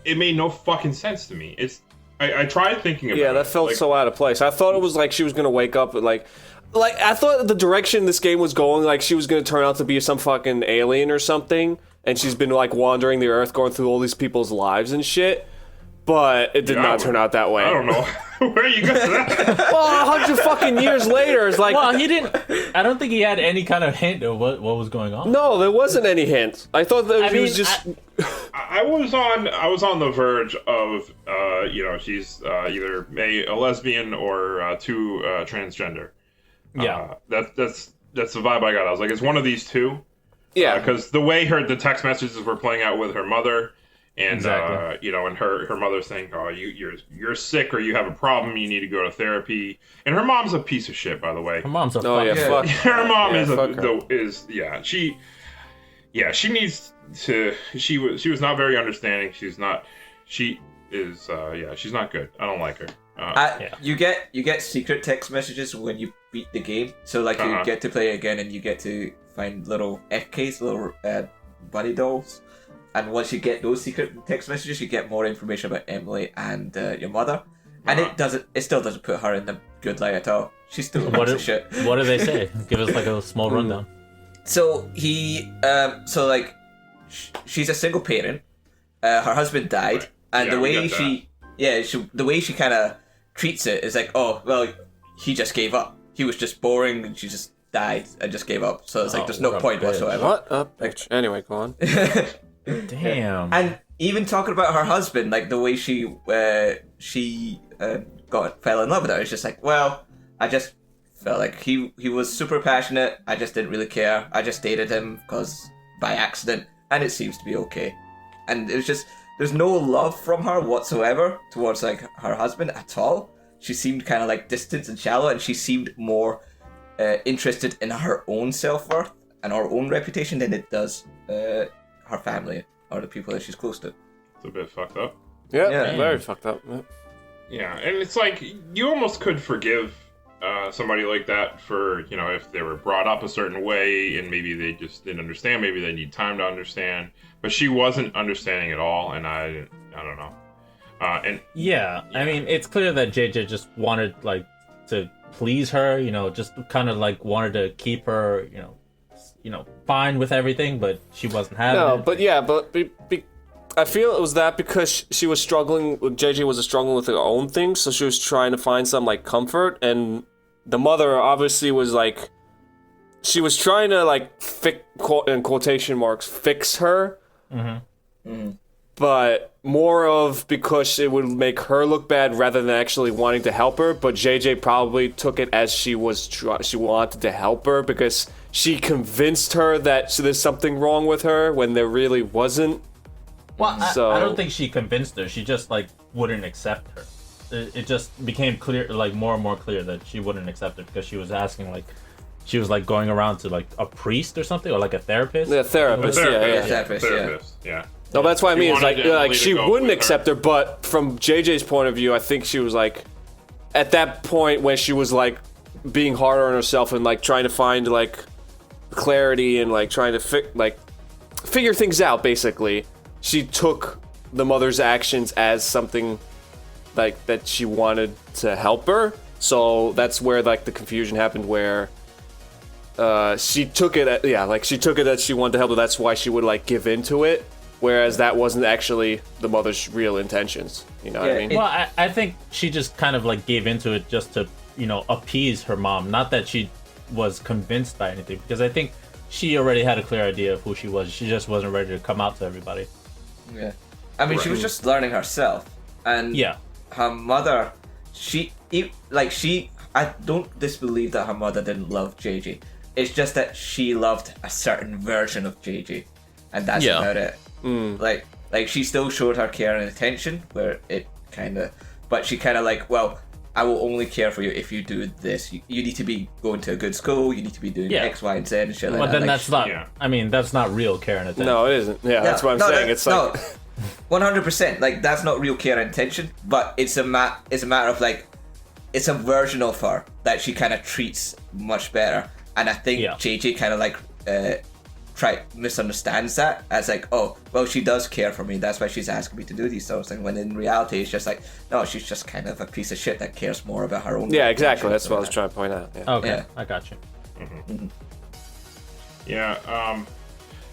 It made no fucking sense to me. I tried thinking about it. Yeah, that felt like, so out of place. I thought it was like she was gonna wake up and like I thought the direction this game was going, like she was gonna turn out to be some fucking alien or something, and she's been like wandering the earth, going through all these people's lives and shit. But it did not turn out that way. I don't know. Where you got that? Well, 100 fucking years later, it's like Well, he didn't. I don't think he had any kind of hint of what was going on. no, there wasn't any hint. I thought that he mean, was just. I was on the verge of she's either a lesbian or too transgender. Yeah. That's the vibe I got. I was like, it's one of these two. Yeah, Because the way the text messages were playing out with her mother, and Exactly. and her mother saying, "Oh, you're sick or you have a problem, you need to go to therapy." And her mom's a piece of shit, by the way. Her mom's a oh yeah, fucking. fuck. Her mom Yeah, fuck her. she needs to. She was not very understanding. She's not good. I don't like her. Yeah. You get secret text messages when you beat the game. So like you get to play it again, and you get to find little FKs, little bunny dolls. And once you get those secret text messages, you get more information about Emily and your mother. And it still doesn't put her in the good light at all. She's still a piece of shit. What do they say? Give us like a small rundown. So she's a single parent. Her husband died, and Yeah, the we way got the way she kind of treats it is like, oh well, he just gave up. He was just boring, and she just died and just gave up. So it's like there's no what a point bitch. whatsoever. What a bitch. Anyway, go on. Damn. And even talking about her husband, like the way she fell in love with her. It's just like, well, I just felt like he was super passionate. I just didn't really care. I just dated him because by accident, and it seems to be okay. And it was just, there's no love from her whatsoever towards like her husband at all. She seemed kind of like distant and shallow, and she seemed more interested in her own self-worth and her own reputation than it does her family or the people that she's close to. It's a bit fucked up. Yeah, very fucked up. Yeah. Yeah, and it's like, you almost could forgive somebody like that for, you know, if they were brought up a certain way and maybe they just didn't understand, maybe they need time to understand. But she wasn't understanding at all, and I don't know. I mean, it's clear that JJ just wanted, like, to please her, you know, just kind of, like, wanted to keep her, you know, fine with everything, but she wasn't having it. No, but I feel it was that because she was struggling, JJ was struggling with her own things, so she was trying to find some, like, comfort, and the mother obviously was, like, she was trying to, like, in quotation marks, fix her, but more of because it would make her look bad rather than actually wanting to help her, but JJ probably took it as she wanted to help her because she convinced her that there's something wrong with her when there really wasn't. Well, I don't think she convinced her. She just, like, wouldn't accept her. It just became clear, like, more and more clear that she wouldn't accept it because she was asking, like, she was, like, going around to, like, a priest or something, or, like, a therapist. Yeah, therapist, Yeah. No, that's what I mean. It's wanted like to she go wouldn't with accept her, but from JJ's point of view, I think she was, like, at that point when she was, like, being harder on herself and, like, trying to find, like, clarity and, like, trying to figure things out, basically. She took the mother's actions as something like that she wanted to help her. So that's where, like, the confusion happened, where she took it that she wanted to help her. That's why she would, like, give into it, whereas that wasn't actually the mother's real intentions. You know what I mean? Well, I think she just kind of, like, gave into it just to, you know, appease her mom. Not that she was convinced by anything, because I think she already had a clear idea of who she was. She just wasn't ready to come out to everybody. Yeah. I mean, she was just learning herself. And her mother, I don't disbelieve that her mother didn't love JJ. It's just that she loved a certain version of JJ. And that's about it. Like, she still showed her care and attention, where it kind of... But she kind of like, well, I will only care for you if you do this. You need to be going to a good school, you need to be doing X, Y, and Z and shit like that. But then like, that's not... I mean, that's not real care and attention. No, it isn't. Yeah, that's what I'm saying. It's like... 100%. Like, that's not real care and attention, but it's a matter of, like, it's a version of her that she kind of treats much better. And I think JJ kind of, like, misunderstands that as, like, oh, well, she does care for me, that's why she's asking me to do these sorts of things, when in reality it's just like, no, she's just kind of a piece of shit that cares more about her own. Yeah, exactly. That's what I was trying to point out. Yeah. Okay, I got you. Yeah,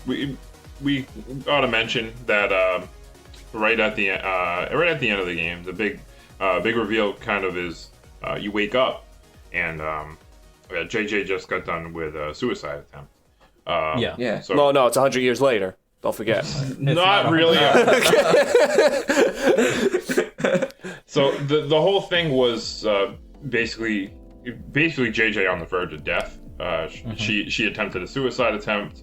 we ought to mention that right at the end of the game, the big reveal kind of is you wake up and JJ just got done with a suicide attempt. So, no, it's 100 years later. Don't forget. not really. So the whole thing was basically JJ on the verge of death. She attempted a suicide attempt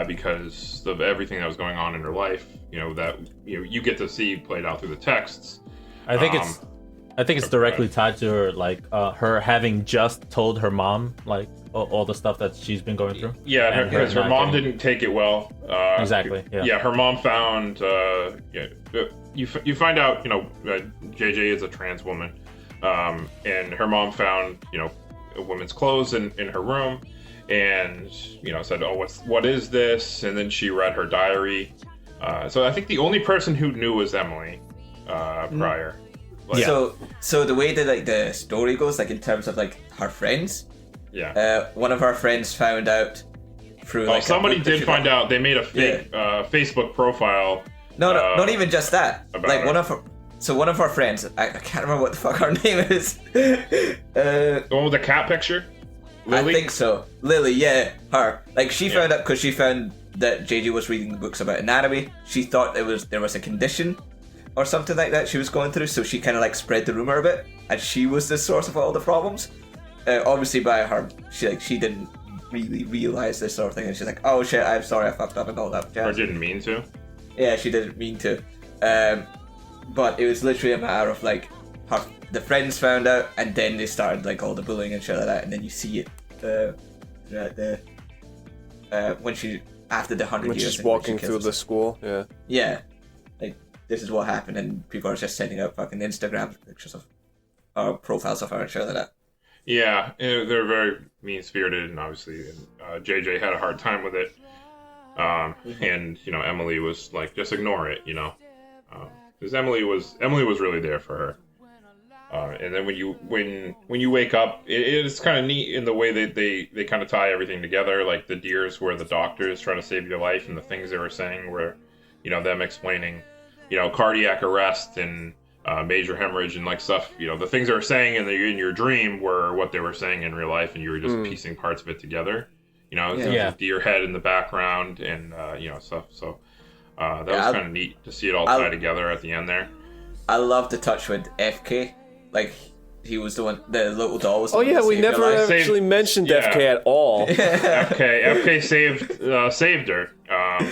because of everything that was going on in her life. You know, that you get to see played out through the texts. I think it's directly tied to her, like, her having just told her mom, like, all the stuff that she's been going through. Yeah, because her mom didn't take it well. Exactly. Yeah, her mom found. You find out, JJ is a trans woman, and her mom found, a woman's clothes in her room, and said, "Oh, what is this?" And then she read her diary. So I think the only person who knew was Emily prior. Like, so the way that, like, the story goes, like, in terms of, like, her friends, one of her friends found out through, like, somebody did find out. They made a fake Facebook profile. No, not even just that. Like, one of her friends, I can't remember what the fuck her name is. The one with the cat picture? Lily? I think so. Lily, yeah, her. Like, she found out because she found that JJ was reading the books about anatomy. She thought there was a condition or something like that she was going through, so she kind of like spread the rumor a bit, and she was the source of all the problems. Obviously by her, she didn't really realize this sort of thing, and she's like, oh shit, I'm sorry, I fucked up and all that jazz. Or didn't mean to. Yeah, she didn't mean to. But it was literally a matter of like the friends found out, and then they started like all the bullying and shit like that, and then you see it when she after the 100 When years. she's walking through the school, yeah. Yeah, like this is what happened, and people are just sending out fucking Instagram pictures of profiles of her and shit like that. Yeah, they're very mean-spirited, and obviously JJ had a hard time with it. And Emily was like, just ignore it, because Emily was really there for her. And then when you wake up, it's kind of neat in the way that they kind of tie everything together. Like the deers were the doctors trying to save your life, and the things they were saying were, them explaining, cardiac arrest and major hemorrhage and like stuff. The things they were saying in your dream were what they were saying in real life, and you were just piecing parts of it together. The deer head in the background and stuff. So that was kind of neat to see it all tie together at the end there. I love the touch with FK. Like, he was the one, the little doll was the Oh one yeah, that we saved her never life. actually mentioned FK at all. FK saved her.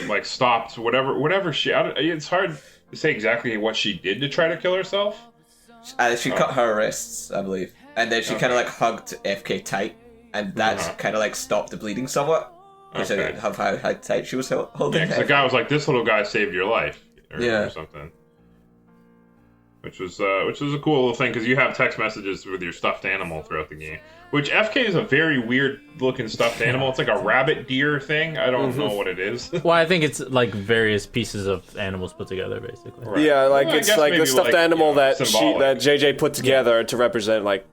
Like stopped whatever she. It's hard to say exactly what she did to try to kill herself. She cut her wrists, I believe, and then she kind of like hugged FK tight, and that's kind of like stopped the bleeding somewhat. Because of how tight she was holding. Yeah, because the guy was like, "This little guy saved your life," or something. Which was a cool little thing, because you have text messages with your stuffed animal throughout the game. Which FK is a very weird looking stuffed animal. It's like a rabbit deer thing. I don't know what it is. Well, I think it's like various pieces of animals put together, basically. Right. Yeah, like Well, it's like the stuffed animal that symbolic. JJ put together to represent like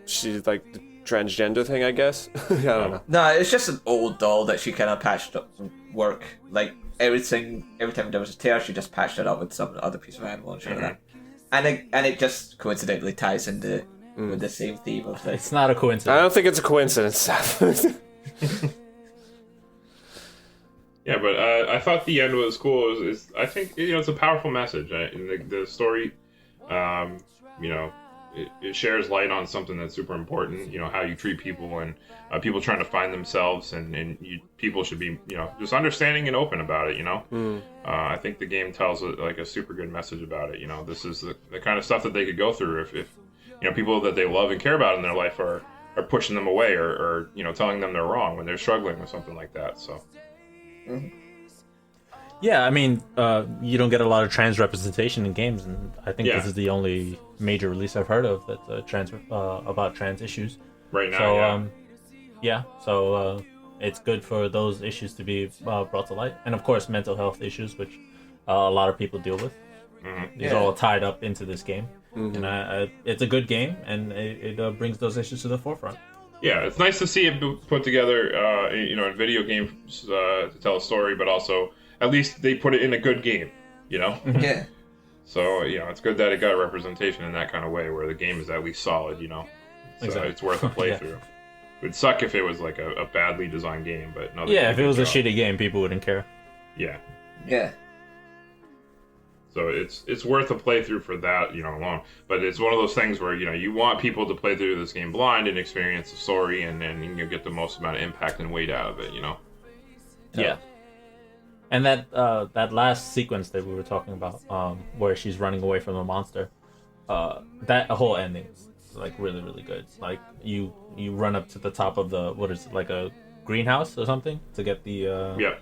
she's like the transgender thing, I guess. I don't know. No, it's just an old doll that she kind of patched up from work. Like every time there was a tear, she just patched it up with some other piece of animal and shit like that. And it just coincidentally ties into with the same theme of like. It's not a coincidence. I don't think it's a coincidence. Yeah, but I thought the end was cool. I think it's a powerful message. And the story, it shares light on something that's super important. How you treat people and people trying to find themselves, and people should be just understanding and open about it. I think the game tells like a super good message about it. This is the kind of stuff that they could go through if people that they love and care about in their life are pushing them away or telling them they're wrong when they're struggling with something like that. So. Yeah, I mean, you don't get a lot of trans representation in games, and I think this is the only major release I've heard of that's about trans issues. Right now, so it's good for those issues to be brought to light, and of course, mental health issues, which a lot of people deal with. These are all tied up into this game, and it's a good game, and it brings those issues to the forefront. Yeah, it's nice to see it put together, in video games to tell a story, but also at least they put it in a good game, Yeah. So it's good that it got representation in that kind of way, where the game is at least solid, So Exactly. it's worth a playthrough. It'd suck if it was like a badly designed game, but no. If it was a shitty game, people wouldn't care. Yeah. Yeah. So it's worth a playthrough for that, alone. But it's one of those things where you want people to play through this game blind and experience the story, and you get the most amount of impact and weight out of it, Yeah. And that last sequence that we were talking about, where she's running away from the monster, that whole ending is like really, really good. Like you run up to the top of the, what is it, like a greenhouse or something to get the Yeah.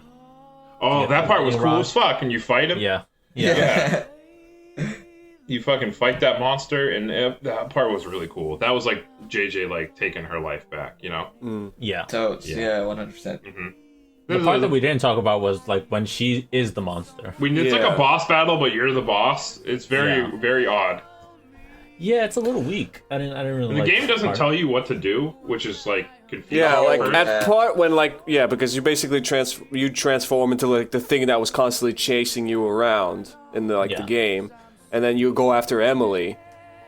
Oh, that part was cool as fuck, and you fight him. Yeah. You fucking fight that monster, and that part was really cool. That was like JJ like taking her life back, Yeah. So 100%. The part that we didn't talk about was like when she is the monster. It's like a boss battle, but you're the boss. It's very very odd. Yeah, it's a little weak. I didn't really. And the like game doesn't tell you what to do, which is like confusing. Yeah, like first. at part when because you basically transform into like the thing that was constantly chasing you around in the the game, and then you go after Emily,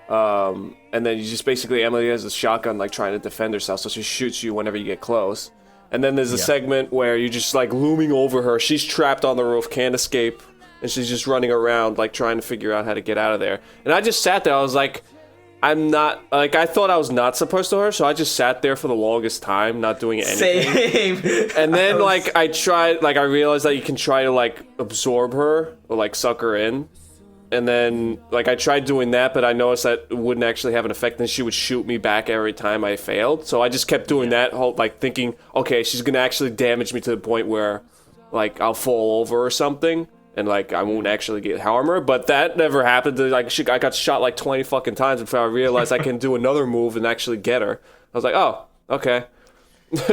and then you just basically Emily has a shotgun like trying to defend herself, so she shoots you whenever you get close. And then there's a segment where you're just like looming over her. She's trapped on the roof, can't escape, and she's just running around like trying to figure out how to get out of there. And I just sat there. I was like, I'm not like I thought I was not supposed to her, so I just sat there for the longest time, not doing anything. Same. And then like I tried, like I realized that you can try to like absorb her or like suck her in. And then like I tried doing that, but I noticed that it wouldn't actually have an effect, and she would shoot me back every time I failed. So I just kept doing that whole like thinking, okay, she's gonna actually damage me to the point where like I'll fall over or something, and like I won't actually get harm her. But that never happened. Like I got shot like 20 fucking times before I realized I can do another move and actually get her. I was like, oh, okay.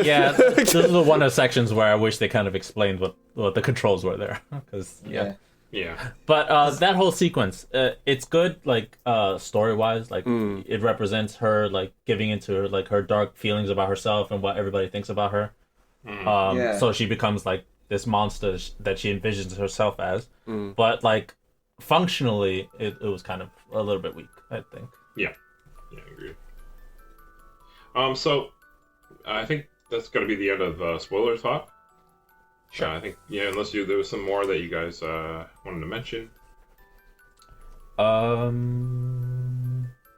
Yeah, this is one of the sections where I wish they kind of explained what the controls were there, because Yeah. Yeah. But that whole sequence, it's good, like story-wise. Like it represents her like giving into her like her dark feelings about herself and what everybody thinks about her. Yeah. So she becomes like this monster that she envisions herself as. But like functionally, it was kind of a little bit weak, I think. Yeah. Yeah, I agree. So I think that's gonna be the end of spoiler talk. Sure. I think unless there was some more that you guys wanted to mention.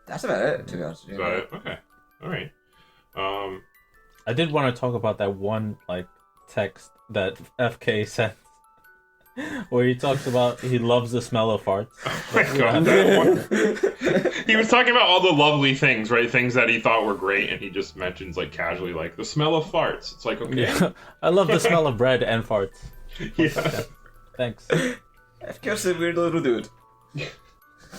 That's about it, to be honest with you. Okay. All right. I did want to talk about that one like text that FK sent, where he talks about he loves the smell of farts. God, that one. He was talking about all the lovely things, right? Things that he thought were great, and he just mentions like casually, like the smell of farts. It's like, okay, Yeah, I love the smell of bread and farts. yeah. Thanks. FK's a weird little dude.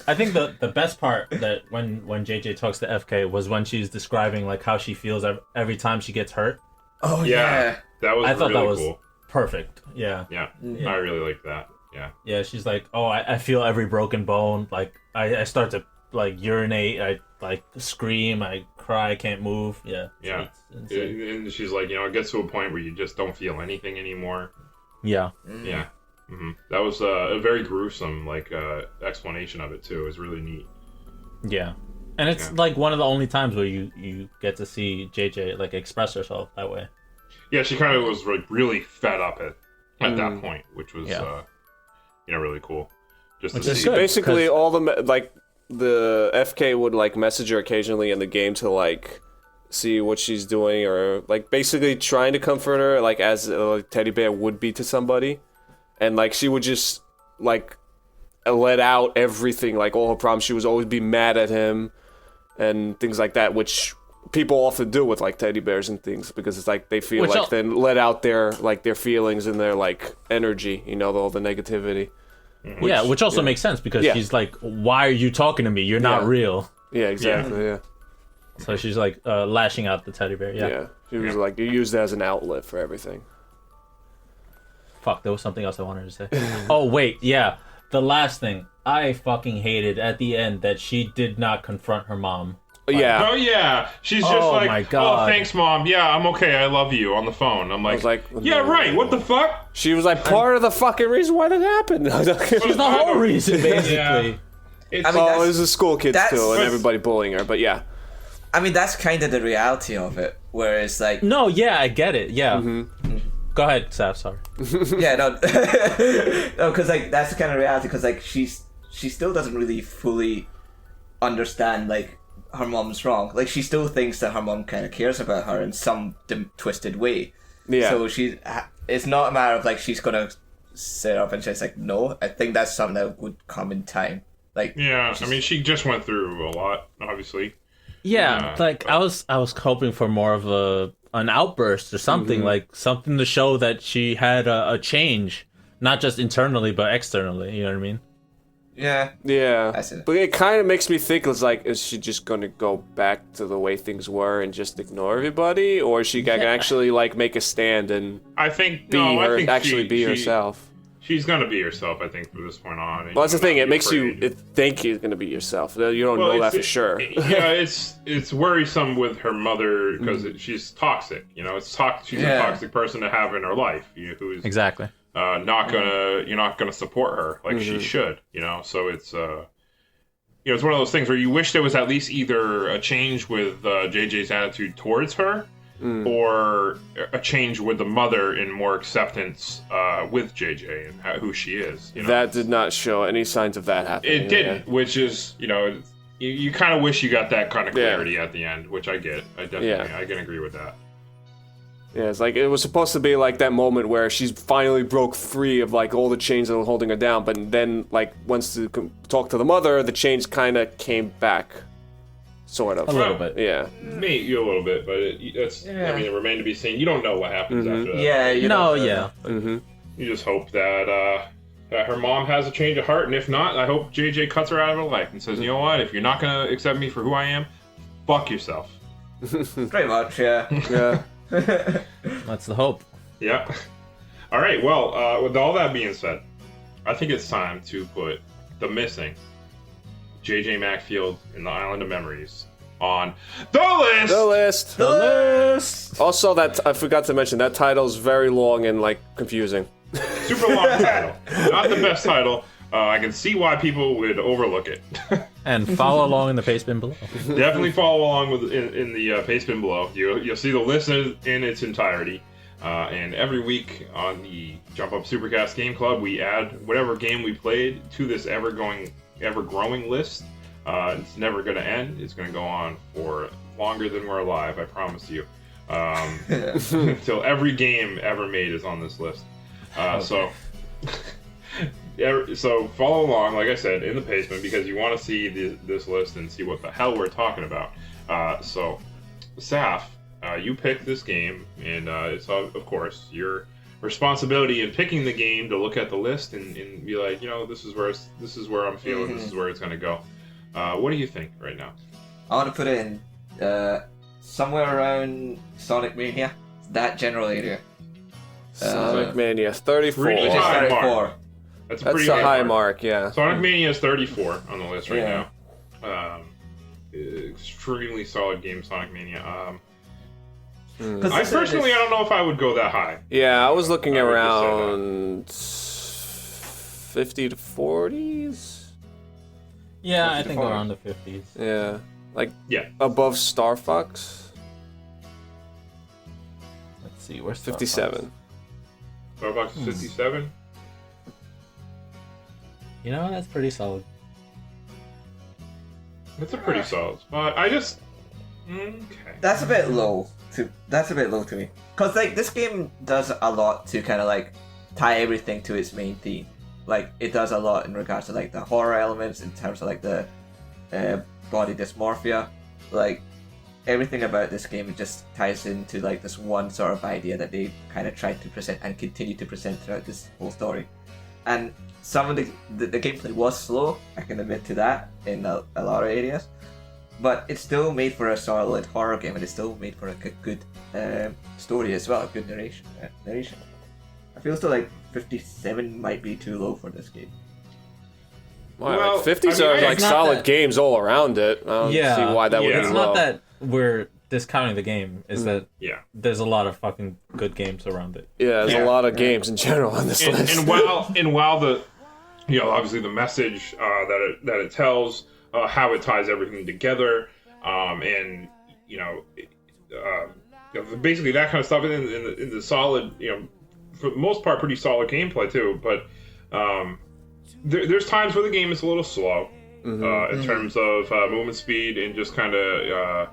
I think the best part that when JJ talks to FK was when she's describing like how she feels every time she gets hurt. Oh Yeah, that was I thought really that was cool. Perfect. Yeah. Yeah, Yeah. I really like that. Yeah. Yeah, she's like, oh, I feel every broken bone. Like I start to like urinate. I like scream. I cry. I can't move. Yeah. Yeah. It's insane. And she's like, it gets to a point where you just don't feel anything anymore. Yeah. Yeah. That was a very gruesome explanation of it too. It was really neat. Yeah. And it's like one of the only times where you get to see JJ like express herself that way. Yeah, she kind of was like really fed up at that point, which was really cool. Just Which to is see. good. Basically, 'cause- all the FK would like message her occasionally in the game to like see what she's doing, or like basically trying to comfort her, like as a teddy bear would be to somebody, and like she would just like let out everything, like all her problems. She would always be mad at him and things like that, which people often do with like teddy bears and things, because it's like they feel Which like they let out their feelings and their like energy, all the negativity. Which also makes sense because she's like, why are you talking to me? You're not real. Yeah, exactly. Yeah. So she's like lashing out the teddy bear. Yeah. She was like, you used it as an outlet for everything. Fuck, there was something else I wanted to say. Oh, wait, yeah. The last thing I fucking hated at the end that she did not confront her mom. Yeah. Oh yeah, she's just Oh, like, my God. oh thanks mom, yeah I'm okay, I love you on the phone. I'm like, like, yeah no. right, what the fuck? She was like part of the fucking reason why that happened. She's the whole reason, basically. Yeah. It's, I mean, Well, it was the school kids that's- too, and everybody bullying her. But yeah, I mean, that's kind of the reality of it. Where it's like, No, yeah, I get it. Yeah. Go ahead, Saf, sorry. yeah, no, no, because like that's the kind of reality. Because like she still doesn't really fully understand like her mom's wrong. Like she still thinks that her mom kind of cares about her in some twisted way. yeah. So it's not a matter of like she's gonna sit up and she's like, no. I think that's something that would come in time. Like yeah, I mean she just went through a lot, obviously. Yeah, like I was hoping for more of an outburst or something, like something to show that she had a change, not just internally but externally. You know what I mean? yeah, Yeah, I see. but it kind of makes me think, it's like, is she just gonna go back to the way things were and just ignore everybody, or is she gonna actually like make a stand and I think be no, I her, think actually be herself? She's gonna be herself, I think, from this point on. Well, that's the thing. It makes you afraid. think you're gonna be yourself. You don't Well, know that it's- for sure. Yeah, it's worrisome with her mother because she's toxic. She's a toxic person to have in her life. Who's Exactly. you're not gonna support her like she should. So it's it's one of those things where you wish there was at least either a change with JJ's attitude towards her, or a change with the mother and more acceptance with JJ and who she is. You know? That did not show any signs of that happening. It didn't, which is, you kind of wish you got that kind of clarity at the end, which I get. I can agree with that. Yeah, it's like it was supposed to be like that moment where she's finally broke free of like all the chains that were holding her down, but then like once to talk to the mother, the chains kind of came back, sort of. A little bit. Yeah. Maybe a little bit, but it's. I mean, it remained to be seen. You don't know what happens after that. Yeah, You just hope that her mom has a change of heart, and if not, I hope JJ cuts her out of her life and says, you know what, if you're not gonna accept me for who I am, fuck yourself. Pretty much, yeah. Yeah. That's the hope. Yeah. All right. Well, with all that being said, I think it's time to put the missing JJ Macfield in the Island of Memories on the list. The list. Also, that I forgot to mention that title is very long and like confusing. Super long title. Not the best title. I can see why people would overlook it. And follow along in the pastebin below. Definitely follow along in the pastebin below. You'll see the list in its entirety. And every week on the Jump Up Supercast Game Club, we add whatever game we played to this ever-growing list. It's never going to end. It's going to go on for longer than we're alive, I promise you. Until every game ever made is on this list. So follow along, like I said, in the pastebin because you want to see this list and see what the hell we're talking about. So, Saf, you picked this game, and it's of course your responsibility in picking the game to look at the list and be like, this is where I'm feeling, this is where it's gonna go. What do you think right now? I want to put it in somewhere around Sonic Mania, that general area. Sonic Mania 34. Pretty high mark. That's a pretty high mark, yeah. Sonic Mania is 34 on the list right now. Extremely solid game, Sonic Mania. I personally, I don't know if I would go that high. Yeah, I was looking around 50 to 40s. Yeah, I think around the 50s. Yeah, above Star Fox. Let's see, where's 57. Star Fox is 57. That's pretty solid. That's a pretty solid spot. I just okay. That's a bit low to me. Cause like this game does a lot to kind of like tie everything to its main theme. Like it does a lot in regards to like the horror elements in terms of like the body dysmorphia. Like everything about this game just ties into like this one sort of idea that they kind of tried to present and continue to present throughout this whole story. And some of the gameplay was slow, I can admit to that, in a lot of areas. But it still made for a solid horror game, and it still made for a good story as well, a good narration. I feel still like 57 might be too low for this game. Well, 50s are like solid games all around it. I don't see why that would be low. It's not that we're discounting the game, is that there's a lot of fucking good games around it. Yeah, there's a lot of games in general on this list. And while the obviously the message that it tells, how it ties everything together, and basically that kind of stuff in the solid, for the most part, pretty solid gameplay too. But there's times where the game is a little slow in terms of movement speed and just kind of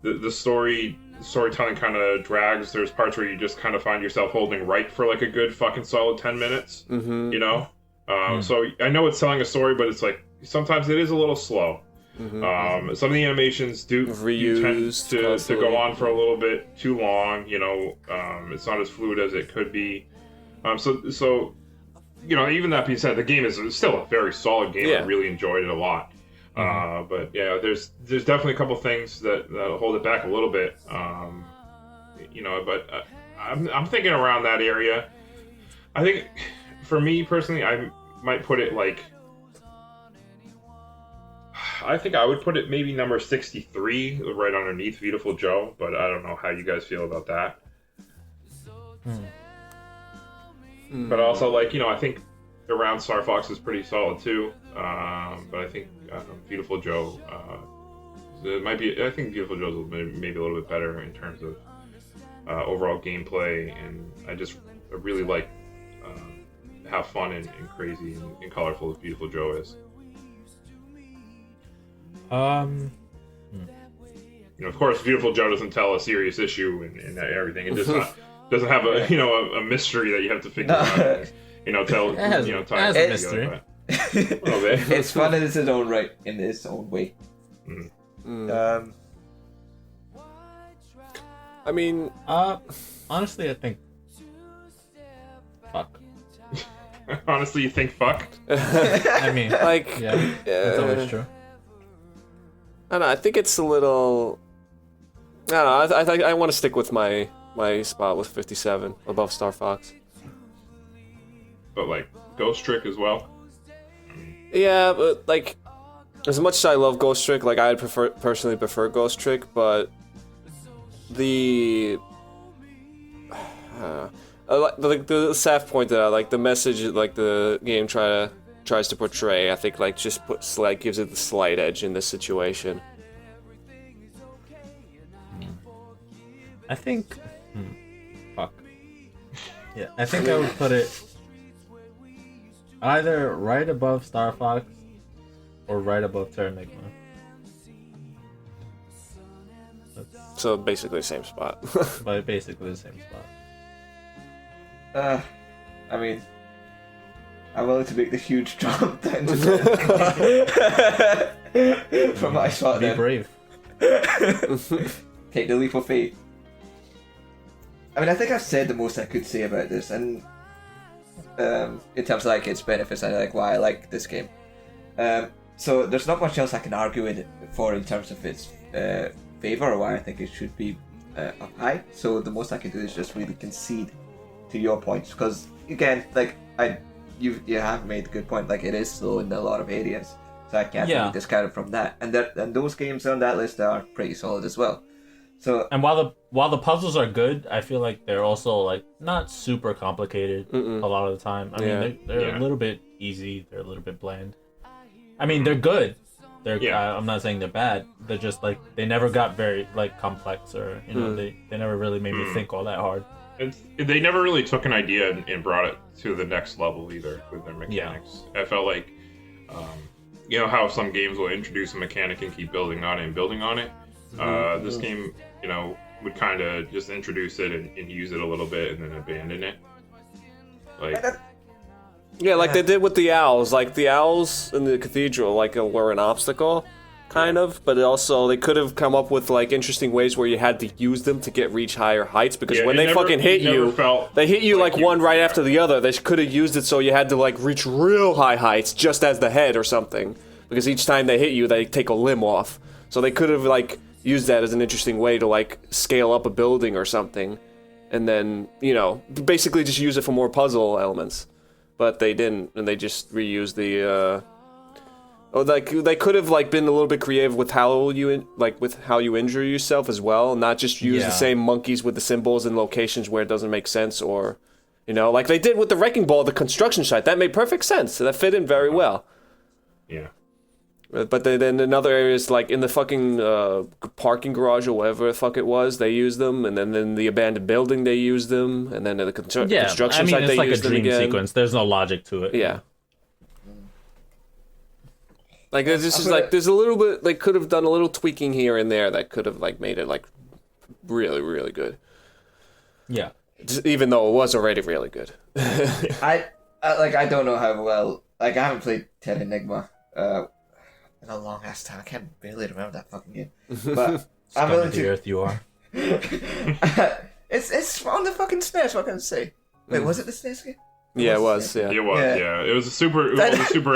the storytelling kind of drags. There's parts where you just kind of find yourself holding right for like a good fucking solid 10 minutes. So I know it's telling a story, but it's like sometimes it is a little slow. Some of the animations do tend to go on for a little bit too long. It's not as fluid as it could be. So even that being said, the game is still a very solid game. I really enjoyed it a lot. But yeah, there's definitely a couple things that hold it back a little bit. But I'm thinking around that area. I think for me personally, I might put it like, I think I would put it maybe number 63, right underneath Beautiful Joe. But I don't know how you guys feel about that. But also, I think around Star Fox is pretty solid too. But I think Beautiful Joe, it might be. I think Beautiful Joe's maybe a little bit better in terms of overall gameplay, and I really like how fun and crazy and colorful Beautiful Joe is. Of course, Beautiful Joe doesn't tell a serious issue and everything. It doesn't have a mystery that you have to figure out. And, tell it has a mystery. Together, but, It's fun in its own right, in its own way. I mean, honestly, I think fuck. Honestly, you think fuck? I mean, like, yeah, that's always true. I don't know. I think it's a little. I don't know. I want to stick with my spot with 57 above Star Fox. But like Ghost Trick as well. Yeah, but like, as much as I love Ghost Trick, like I'd personally prefer Ghost Trick, but the like the Saf pointed out, like the message, like the game tries to portray, I think like just gives it the slight edge in this situation. I think, fuck. Yeah, I think I would put it either right above Star Fox or right above Terranigma. So basically the same spot. But basically the same spot. I mean, I'm willing to make the huge jump down to from my spot. Be then. brave. Take the leap of faith. I mean, I think I've said the most I could say about this, and in terms of like its benefits and like why I like this game. So there's not much else I can argue in terms of its favor or why I think it should be up high. So the most I can do is just really concede to your points, because again, like you have made a good point. Like it is slow in a lot of areas, so I can't really discount it from that. And those games on that list are pretty solid as well. So and while the puzzles are good, I feel like they're also like not super complicated a lot of the time. I mean, they're a little bit easy. They're a little bit bland. I mean, they're good. I'm not saying they're bad. They're just like they never got very like complex, or they never really made me think all that hard. They never really took an idea and brought it to the next level either with their mechanics. I felt like, how some games will introduce a mechanic and keep building on it. This game, would kind of just introduce it and use it a little bit and then abandon it. Like, like they did with the owls. Like the owls in the cathedral, like were an obstacle, kind of. But also they could have come up with like interesting ways where you had to use them to reach higher heights. Because when they fucking hit you, they hit you like one right after the other. They could have used it so you had to like reach real high heights just as the head or something. Because each time they hit you, they take a limb off. So they could have like use that as an interesting way to like scale up a building or something, and then basically just use it for more puzzle elements. But they didn't, and they just reused the. They could have like been a little bit creative with how you injure yourself as well, not just use the same monkeys with the symbols in locations where it doesn't make sense, or like they did with the wrecking ball, the construction site. That made perfect sense. That fit in very well. Yeah. But then in other areas, like in the fucking parking garage or whatever the fuck it was, they used them, and then in the abandoned building they used them, and then in the construction site they used them again. It's like a dream sequence. There's no logic to it. Yeah. Like there's just there's a little bit they could have done a little tweaking here and there that could have like made it like really really good. Yeah. Even though it was already really good. I don't know how well, like I haven't played Terranigma in a long ass time. I can't barely remember that fucking game. But I'm willing to. The earth you are. It's on the fucking SNES. What can I say? Wait, was it the SNES game? Yeah, it was. Yeah, it was. Yeah, it was a Super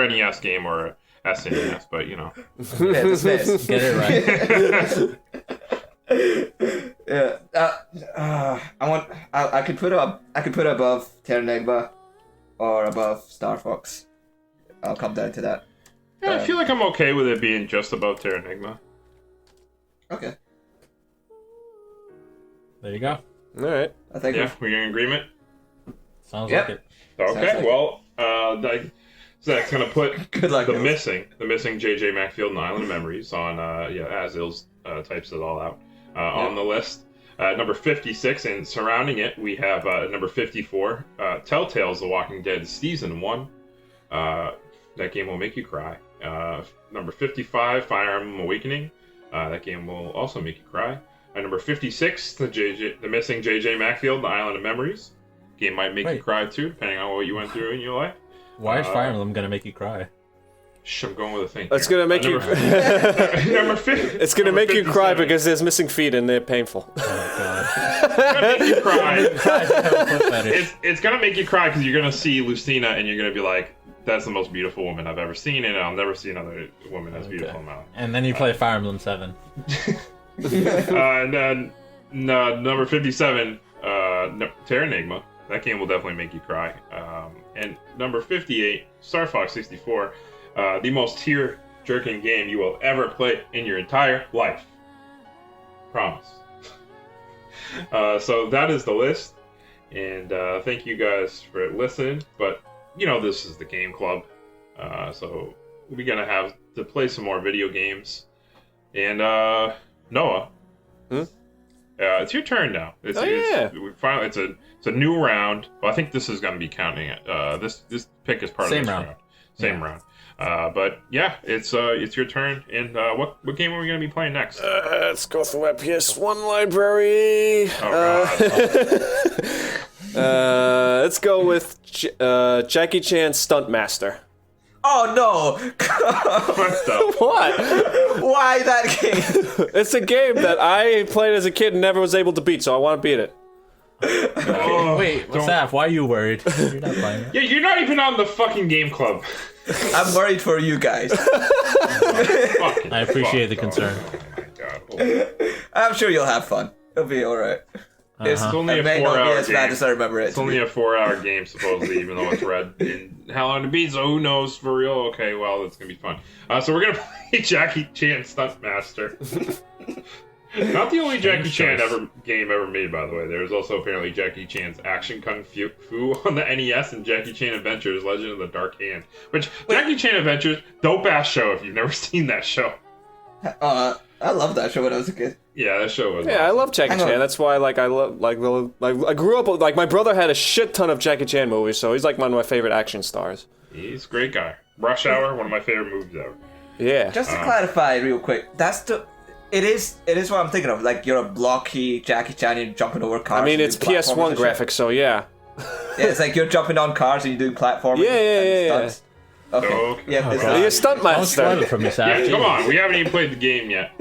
NES game or a SNES, but Yeah, the SNES. Get it right. Yeah. I could put it above Terranigma or above Star Fox. I'll come down to that. Yeah, I feel like I'm okay with it being just above Terranigma. Okay. There you go. All right. I think. Yeah, we're in agreement. Sounds like it. Okay, well, Zach's gonna put Good luck, the missing JJ Macfield and Island of Memories on. Azil's types it all out on the list. Number 56, and surrounding it, we have number 54, Telltale's The Walking Dead Season 1. That game will make you cry. Number 55, Fire Emblem Awakening. That game will also make you cry. Number 56, the missing JJ Macfield, The Island of Memories. Game might make you cry too, depending on what you went through in your life. Why is Fire Emblem gonna make you cry? I'm going with a thing. It's gonna make you. Number 50. It's gonna make you cry because there's missing feet and they're painful. Oh god. It's gonna make you cry. It's It's gonna make you cry because you're gonna see Lucina and you're gonna be like, "That's the most beautiful woman I've ever seen, and I'll never see another woman as beautiful in my life." And then you play Fire Emblem 7. And then number 57, Terra Enigma. That game will definitely make you cry. And number 58, Star Fox 64, the most tear-jerking game you will ever play in your entire life. Promise. So that is the list, and thank you guys for listening. But this is the game club, so we're gonna have to play some more video games. And Noah, it's your turn now. It's a new round. Well, I think this is gonna be counting it. This pick is part of this round. Same round. But yeah, it's your turn. And what game are we gonna be playing next? Let's go through my PS1 library. Let's go with Jackie Chan Stuntmaster. Oh no! What the? What? Why that game? It's a game that I played as a kid and never was able to beat, so I want to beat it. Oh, Wait, Saf, why are you worried? You're not playing it. Yeah, you're not even on the fucking game club. I'm worried for you guys. I appreciate the concern. Oh my god. I'm sure you'll have fun. It'll be alright. It's only It a may not be 4-hour as bad game. as I remember it. It's only a 4-hour game, supposedly, even though it's red. And how long to beat, so who knows for real? Okay, well, it's going to be fun. So we're going to play Jackie Chan Stuntmaster. Not the only Jackie Chan game ever made, by the way. There's also apparently Jackie Chan's Action Kung Fu on the NES and Jackie Chan Adventures Legend of the Dark Hand. Which, Jackie Chan Adventures, dope-ass show if you've never seen that show. I loved that show when I was a kid. Yeah, that show was Yeah, I awesome. love Jackie Chan. That's why, I grew up like my brother had a shit ton of Jackie Chan movies, so he's like one of my favorite action stars. He's a great guy. Rush Hour, one of my favorite movies ever. Yeah. Just to clarify real quick, it is what I'm thinking of. Like, you're a blocky Jackie Chan, you're jumping over cars. I mean, it's and doing platformers PS1 and shit. graphics, so yeah. Yeah, it's like you're jumping on cars and you're doing platforming. Yeah. and stunts. Okay. Okay. Yeah, it's God. You're a Don't spoil Stuntmaster. it for me, Saf. Yeah, come on. We haven't even played the game yet.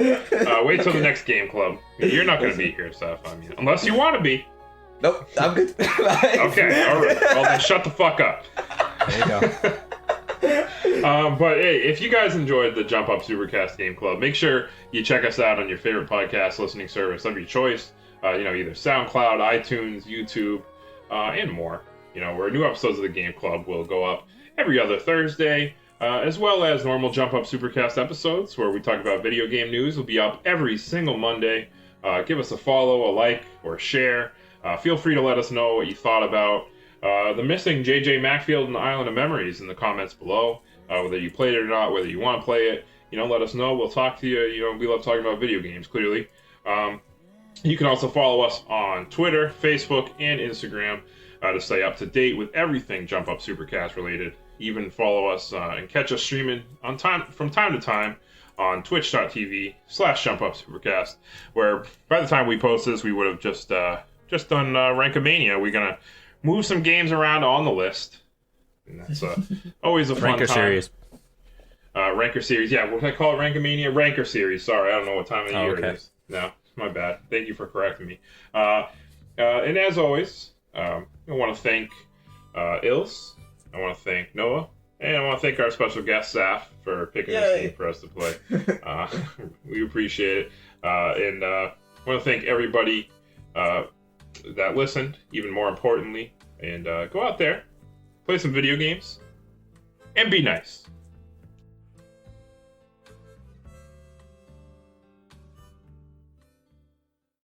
Wait till the next game club. You're not going to be here, Seth. I mean, unless you want to be. Nope, I'm good. Okay, all right. Well, then shut the fuck up. There you go. But hey, if you guys enjoyed the Jump Up Supercast Game Club, make sure you check us out on your favorite podcast listening service of your choice. Either SoundCloud, iTunes, YouTube, and more. Where new episodes of the Game Club will go up every other Thursday, as well as normal Jump Up Supercast episodes where we talk about video game news will be up every single Monday. Give us a follow, a like, or a share. Feel free to let us know what you thought about the missing JJ Macfield and the Island of Memories in the comments below. Whether you played it or not, whether you want to play it, let us know. We'll talk to you. We love talking about video games, clearly. You can also follow us on Twitter, Facebook, and Instagram to stay up to date with everything Jump Up Supercast related. Even follow us and catch us streaming from time to time on twitch.tv/JumpUpSupercast, where by the time we post this, we would have just done Rankomania. We're going to move some games around on the list. And that's always a fun Ranker time. series. Ranker series. Yeah, what did I call it? Rankomania? Ranker series. Sorry, I don't know what time of year it is. No, my bad. Thank you for correcting me. And as always, I want to thank Ilse. I want to thank Noah. And I want to thank our special guest, Saf, for picking this game for us to play. We appreciate it. And I want to thank everybody that listened, even more importantly. And go out there, play some video games, and be nice.